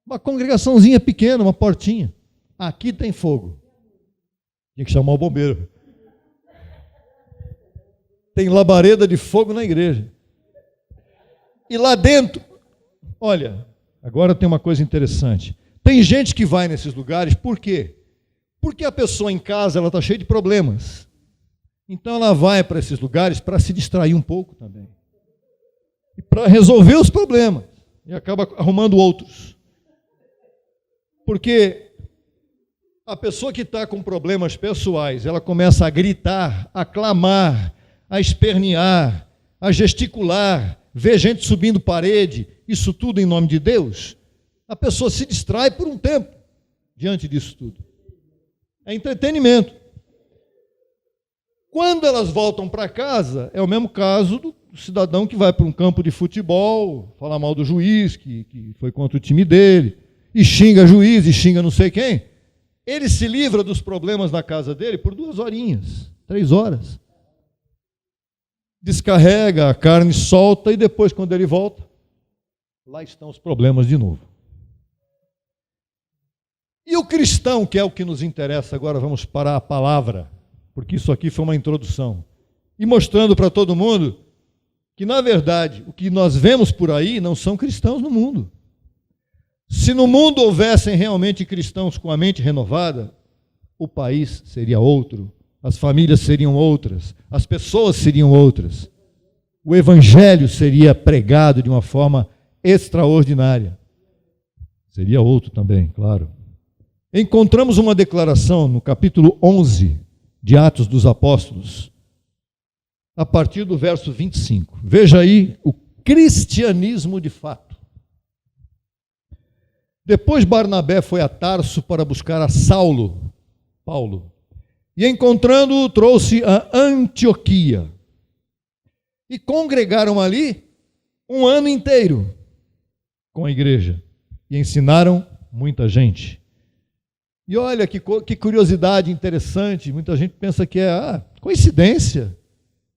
Uma congregaçãozinha pequena, uma portinha. Aqui tem fogo. Tinha que chamar o bombeiro. tem labareda de fogo na igreja. E lá dentro, olha, agora tem uma coisa interessante. Tem gente que vai nesses lugares, por quê? Porque a pessoa em casa ela está cheia de problemas. Então ela vai para esses lugares para se distrair um pouco também. E para resolver os problemas. E acaba arrumando outros. Porque a pessoa que está com problemas pessoais, ela começa a gritar, a clamar, a espernear, a gesticular, ver gente subindo parede, isso tudo em nome de Deus. A pessoa se distrai por um tempo diante disso tudo. É entretenimento. Quando elas voltam para casa, é o mesmo caso do cidadão que vai para um campo de futebol, falar mal do juiz, que foi contra o time dele, e xinga juiz, e xinga não sei quem. Ele se livra dos problemas na casa dele por 2 horinhas, 3 horas. Descarrega, a carne solta, e depois, quando ele volta, lá estão os problemas de novo. E o cristão, que é o que nos interessa, agora vamos para a palavra, porque isso aqui foi uma introdução, e mostrando para todo mundo que, na verdade, o que nós vemos por aí não são cristãos no mundo. Se no mundo houvessem realmente cristãos com a mente renovada, o país seria outro, as famílias seriam outras, as pessoas seriam outras. O evangelho seria pregado de uma forma extraordinária. Seria outro também, claro. Encontramos uma declaração no capítulo 11 de Atos dos Apóstolos, a partir do verso 25. Veja aí o cristianismo de fato. Depois Barnabé foi a Tarso para buscar a Paulo, e encontrando-o trouxe a Antioquia. E congregaram ali 1 ano inteiro com a igreja, e ensinaram muita gente. E olha que curiosidade interessante, muita gente pensa que é coincidência.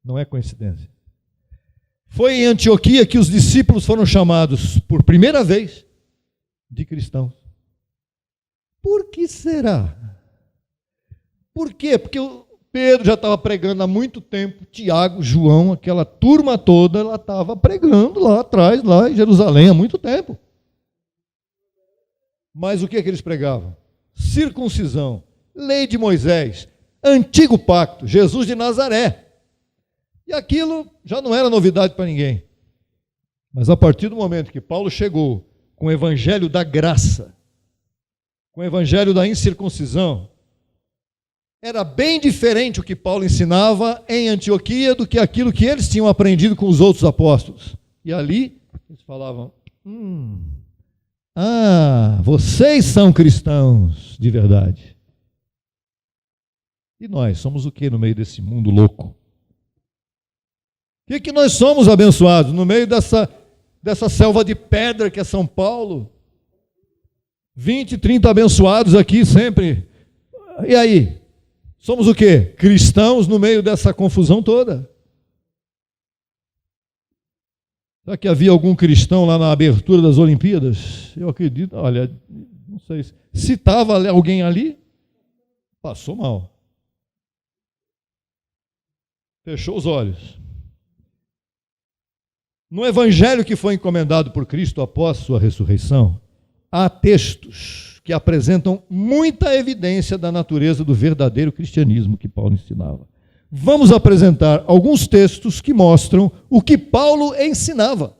Não é coincidência. Foi em Antioquia que os discípulos foram chamados por primeira vez de cristãos. Por que será? Por quê? Porque o Pedro já estava pregando há muito tempo, Tiago, João, aquela turma toda, ela estava pregando lá atrás, lá em Jerusalém, há muito tempo. Mas o que é que eles pregavam? Circuncisão, lei de Moisés, antigo pacto, Jesus de Nazaré. E aquilo já não era novidade para ninguém. Mas a partir do momento que Paulo chegou com o evangelho da graça, com o evangelho da incircuncisão, era bem diferente o que Paulo ensinava em Antioquia do que aquilo que eles tinham aprendido com os outros apóstolos. E ali eles falavam, vocês são cristãos de verdade. E nós somos o que no meio desse mundo louco? O que nós somos, abençoados, no meio dessa selva de pedra que é São Paulo? 20, 30 abençoados aqui sempre. E aí? Somos o quê? Cristãos no meio dessa confusão toda. Será que havia algum cristão lá na abertura das Olimpíadas? Eu acredito, olha, não sei. Se estava alguém ali, passou mal. Fechou os olhos. No evangelho que foi encomendado por Cristo após sua ressurreição, há textos que apresentam muita evidência da natureza do verdadeiro cristianismo que Paulo ensinava. Vamos apresentar alguns textos que mostram o que Paulo ensinava,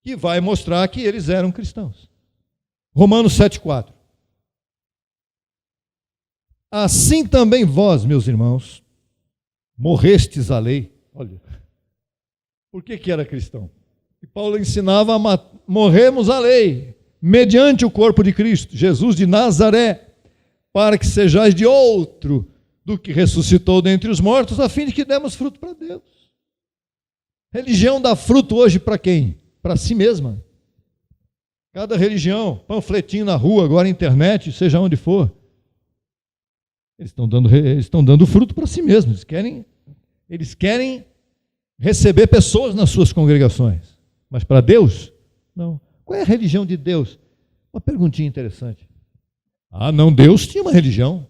que vai mostrar que eles eram cristãos. Romanos 7,4. Assim também vós, meus irmãos, morrestes à lei. Olha, por que era cristão? E Paulo ensinava a morrermos à lei, mediante o corpo de Cristo, Jesus de Nazaré, para que sejais de outro do que ressuscitou dentre os mortos, a fim de que demos fruto para Deus. Religião dá fruto hoje para quem? Para si mesma. Cada religião, panfletinho na rua, agora internet, seja onde for, eles estão dando fruto para si mesmos. Eles querem receber pessoas nas suas congregações. Mas para Deus, não. Qual é a religião de Deus? Uma perguntinha interessante. Não, Deus tinha uma religião.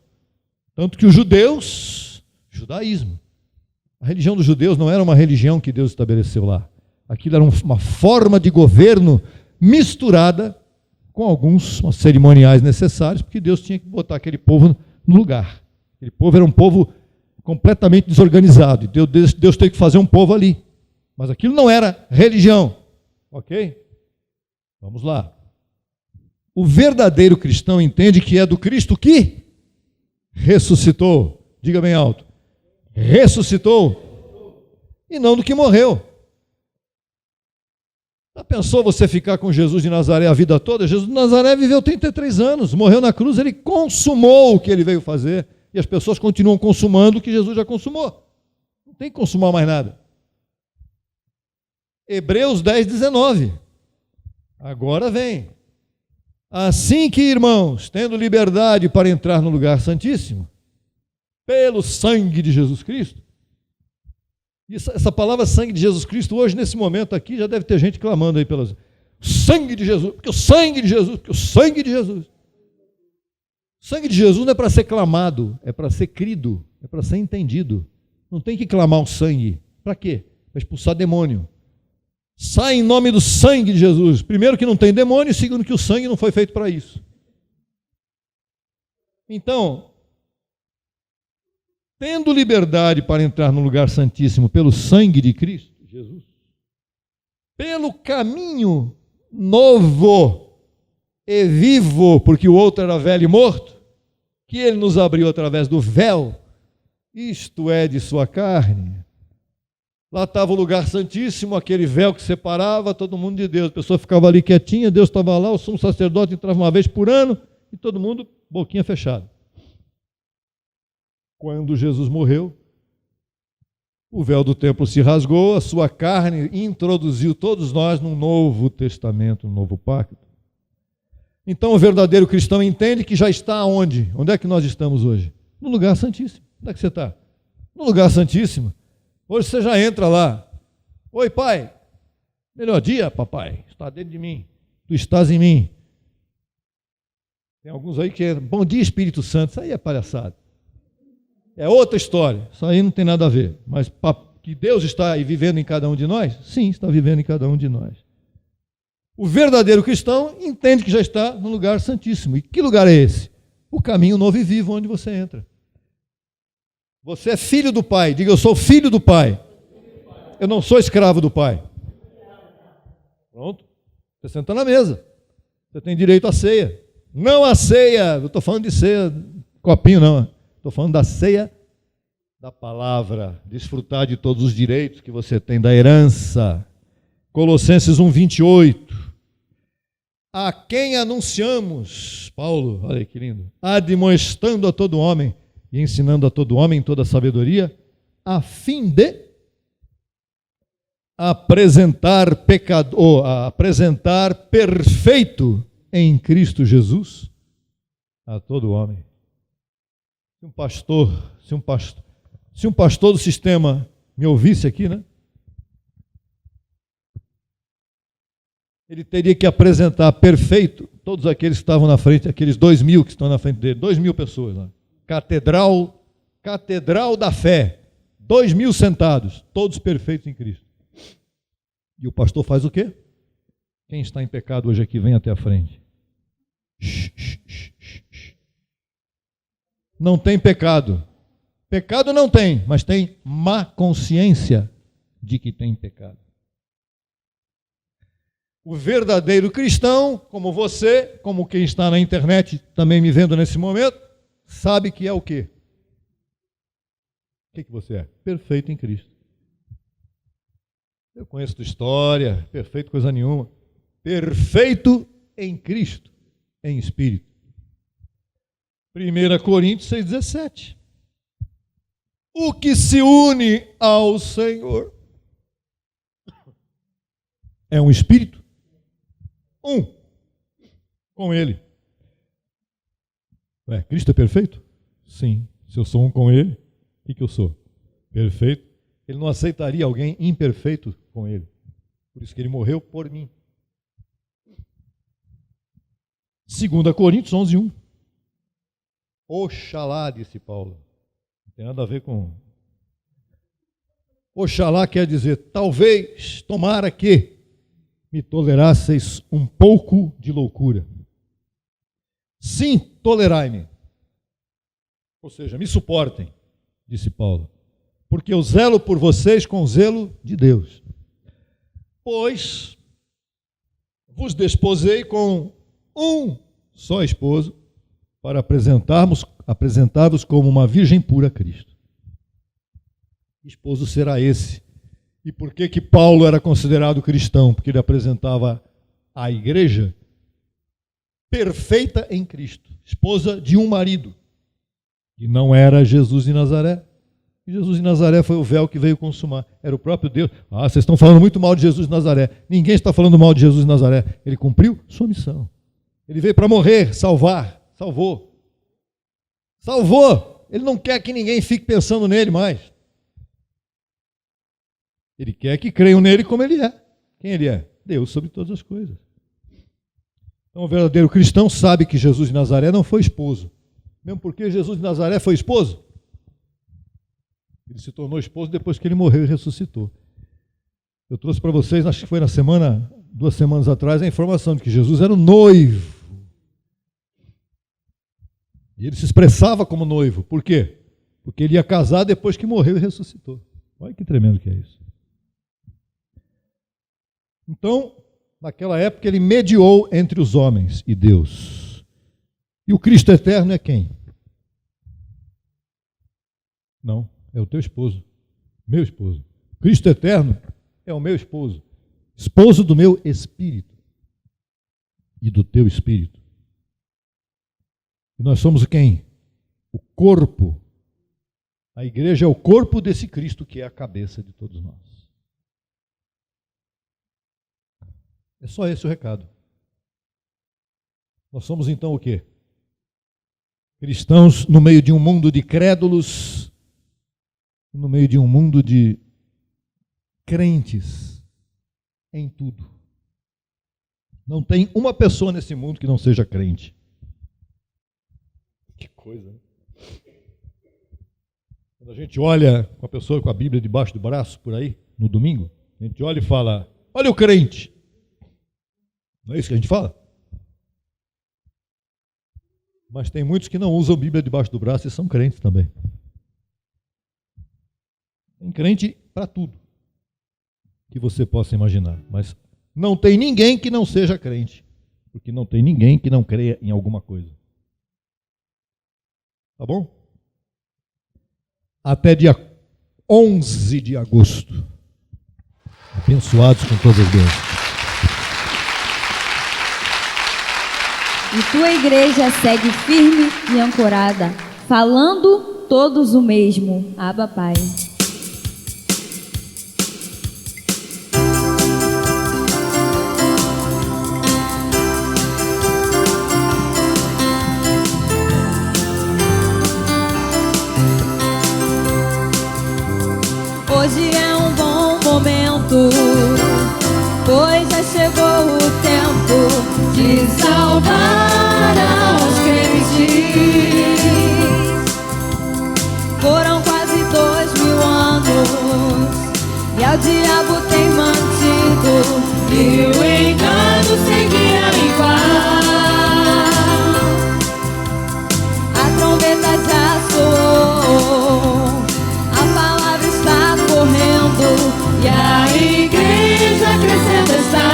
Tanto que os judaísmo. A religião dos judeus não era uma religião que Deus estabeleceu lá. Aquilo era uma forma de governo misturada com alguns cerimoniais necessários, porque Deus tinha que botar aquele povo no lugar. Aquele povo era um povo completamente desorganizado. E Deus teve que fazer um povo ali. Mas aquilo não era religião. Ok? Vamos lá. O verdadeiro cristão entende que é do Cristo que ressuscitou. Diga bem alto. Ressuscitou. E não do que morreu. Já pensou você ficar com Jesus de Nazaré a vida toda? Jesus de Nazaré viveu 33 anos, morreu na cruz, ele consumou o que ele veio fazer. E as pessoas continuam consumando o que Jesus já consumou. Não tem que consumar mais nada. Hebreus 10, 19. Agora vem. Assim que, irmãos, tendo liberdade para entrar no lugar santíssimo, pelo sangue de Jesus Cristo. Essa palavra sangue de Jesus Cristo, hoje, nesse momento aqui, já deve ter gente clamando aí pelas... Sangue de Jesus, porque o sangue de Jesus, porque o sangue de Jesus. O sangue de Jesus não é para ser clamado, é para ser crido, é para ser entendido. Não tem que clamar o sangue. Para quê? Para expulsar demônio. Sai em nome do sangue de Jesus. Primeiro que não tem demônio, segundo que o sangue não foi feito para isso. Então, tendo liberdade para entrar no lugar santíssimo pelo sangue de Cristo, Jesus, pelo caminho novo e vivo, porque o outro era velho e morto, que ele nos abriu através do véu, isto é, de sua carne. Lá estava o lugar santíssimo, aquele véu que separava todo mundo de Deus. A pessoa ficava ali quietinha, Deus estava lá, o sumo sacerdote entrava uma vez por ano, e todo mundo boquinha fechada. Quando Jesus morreu, o véu do templo se rasgou, a sua carne introduziu todos nós num novo testamento, um novo pacto. Então o verdadeiro cristão entende que já está onde? Onde é que nós estamos hoje? No lugar santíssimo. Onde é que você está? No lugar santíssimo. Hoje você já entra lá. Oi, pai. Melhor dia, papai. Está dentro de mim. Tu estás em mim. Tem alguns aí que é bom dia, Espírito Santo. Isso aí é palhaçada. É outra história. Isso aí não tem nada a ver. Mas que Deus está aí vivendo em cada um de nós? Sim, está vivendo em cada um de nós. O verdadeiro cristão entende que já está no lugar santíssimo. E que lugar é esse? O caminho novo e vivo onde você entra. Você é filho do Pai. Diga, eu sou filho do Pai. Eu não sou escravo do Pai. Pronto. Você senta na mesa. Você tem direito à ceia. Não a ceia. Eu estou falando de ceia, copinho não. Estou falando da ceia da palavra. Desfrutar de todos os direitos que você tem da herança. Colossenses 1, 28. A quem anunciamos, Paulo, olha que lindo, admoestando a todo homem e ensinando a todo homem toda a sabedoria, a fim de apresentar perfeito em Cristo Jesus a todo homem. Se um pastor do sistema me ouvisse aqui, né? Ele teria que apresentar perfeito todos aqueles que estavam na frente, aqueles 2.000 que estão na frente dele, 2.000 pessoas lá. Catedral da fé, 2.000 sentados, todos perfeitos em Cristo. E o pastor faz o quê? Quem está em pecado hoje aqui, vem até a frente. Não tem pecado. Pecado não tem, mas tem má consciência de que tem pecado. O verdadeiro cristão, como você, como quem está na internet também me vendo nesse momento, sabe que é o quê? O que você é? Perfeito em Cristo. Eu conheço tua história, perfeito coisa nenhuma. Perfeito em Cristo, em Espírito. 1 Coríntios 6,17. O que se une ao Senhor é um Espírito. Com Ele. Cristo é perfeito? Sim. Se eu sou um com Ele, o que eu sou? Perfeito. Ele não aceitaria alguém imperfeito com Ele. Por isso que Ele morreu por mim. 2 Coríntios 11:1. Oxalá, disse Paulo. Não tem nada a ver com Oxalá quer dizer, talvez, tomara que me tolerasseis um pouco de loucura. Sim, tolerai-me. Ou seja, me suportem, disse Paulo, porque eu zelo por vocês com zelo de Deus. Pois vos desposei com um só esposo, para apresentar-vos como uma virgem pura a Cristo. Que esposo será esse? E por que Paulo era considerado cristão? Porque ele apresentava a igreja perfeita em Cristo, esposa de um marido, que não era Jesus de Nazaré. Jesus de Nazaré foi o véu que veio consumar, era o próprio Deus. Vocês estão falando muito mal de Jesus de Nazaré. Ninguém está falando mal de Jesus de Nazaré. Ele cumpriu sua missão. Ele veio para morrer, salvar, salvou. Salvou! Ele não quer que ninguém fique pensando nele mais. Ele quer que creiam nele como ele é. Quem ele é? Deus sobre todas as coisas. Então o verdadeiro cristão sabe que Jesus de Nazaré não foi esposo. Mesmo porque Jesus de Nazaré foi esposo. Ele se tornou esposo depois que ele morreu e ressuscitou. Eu trouxe para vocês, acho que foi na semana, 2 semanas atrás, a informação de que Jesus era o noivo. E ele se expressava como noivo. Por quê? Porque ele ia casar depois que morreu e ressuscitou. Olha que tremendo que é isso. Então, naquela época, ele mediou entre os homens e Deus. E o Cristo eterno é quem? Não, é o teu esposo, meu esposo. Cristo eterno é o meu esposo, esposo do meu espírito e do teu espírito. E nós somos quem? O corpo. A igreja é o corpo desse Cristo que é a cabeça de todos nós. É só esse o recado. Nós somos então o quê? Cristãos no meio de um mundo de crédulos, no meio de um mundo de crentes em tudo. Não tem uma pessoa nesse mundo que não seja crente. Que coisa, né? Quando a gente olha com a pessoa com a Bíblia debaixo do braço, por aí, no domingo, a gente olha e fala, olha o crente. Não é isso que a gente fala? Mas tem muitos que não usam a Bíblia debaixo do braço e são crentes também. Tem crente para tudo que você possa imaginar. Mas não tem ninguém que não seja crente. Porque não tem ninguém que não creia em alguma coisa. Tá bom? Até dia 11 de agosto. Abençoados com todas as bênçãos. E tua igreja segue firme e ancorada, falando todos o mesmo. Abba, Pai. Hoje é um bom momento, pois já chegou o tempo de salvar aos crentes. Foram quase 2000 anos e ao diabo tem mantido, e o engano seguia igual. A trombeta já soou, a palavra está correndo e a igreja crescendo está.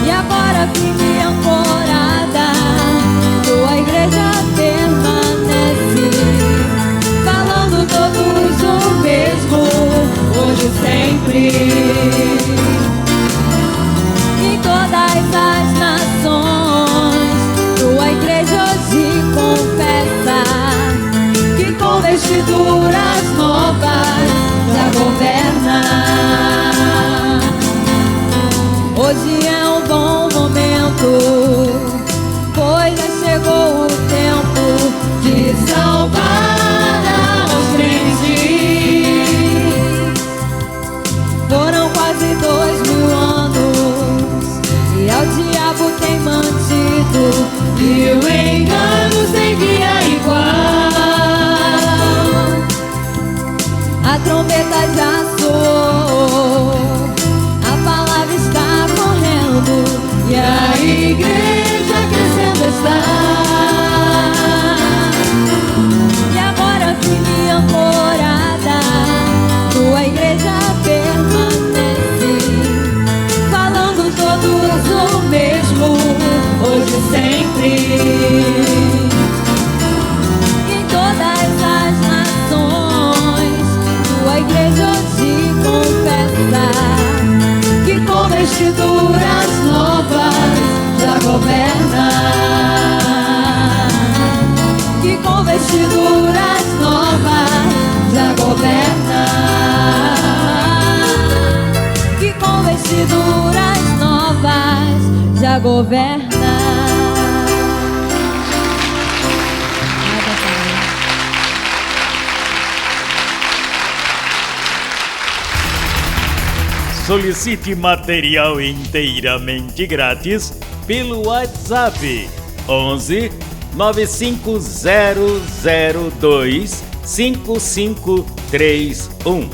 E agora firme ancorada, tua igreja permanece, falando todos o mesmo, hoje e sempre. Em todas as nações, tua igreja hoje confessa que com vestiduras novas já governa. Hoje é um bom momento, pois já chegou o tempo de salvar aos crentes. Foram quase 2000 anos e ao diabo tem mantido, e o engano seguia igual. a trombeta já soou, a palavra está correndo e a igreja crescendo está. E agora firme e ancorada, tua igreja permanece, falando todos o mesmo, hoje e sempre. Em todas as nações, tua igreja hoje confessa que com vestiduras novas já governa, que com vestiduras novas já governa, que com vestiduras novas já governa. Solicite material inteiramente grátis pelo WhatsApp 11 95002 5531.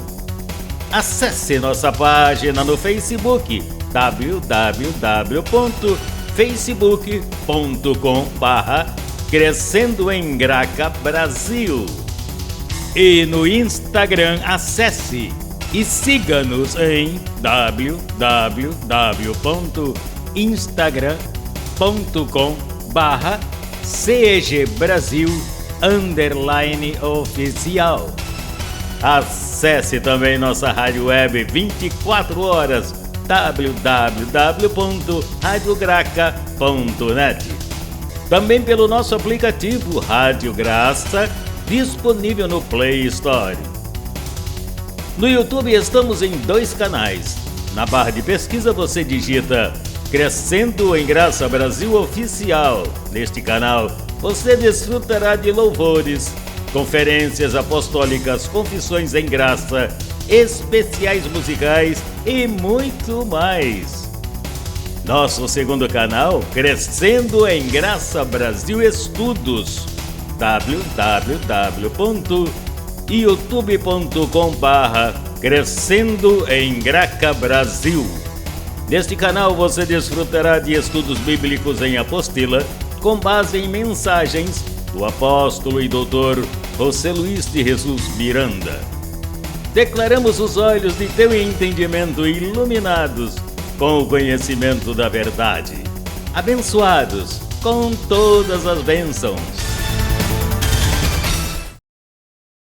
Acesse nossa página no Facebook www.facebook.com/Crescendo em Graca Brasil e no Instagram acesse e siga-nos em www.instagram.com/CEGBrasil_oficial. Acesse também nossa rádio web 24 horas www.radiograca.net. Também pelo nosso aplicativo Rádio Graça, disponível no Play Store. No YouTube estamos em 2 canais. Na barra de pesquisa você digita Crescendo em Graça Brasil Oficial. Neste canal você desfrutará de louvores, conferências apostólicas, confissões em graça, especiais musicais e muito mais. Nosso segundo canal, Crescendo em Graça Brasil Estudos, www.youtube.com/Crescendo em Graca Brasil. Neste canal você desfrutará de estudos bíblicos em apostila, com base em mensagens do apóstolo e doutor José Luiz de Jesus Miranda. Declaramos os olhos de teu entendimento iluminados com o conhecimento da verdade, abençoados com todas as bênçãos.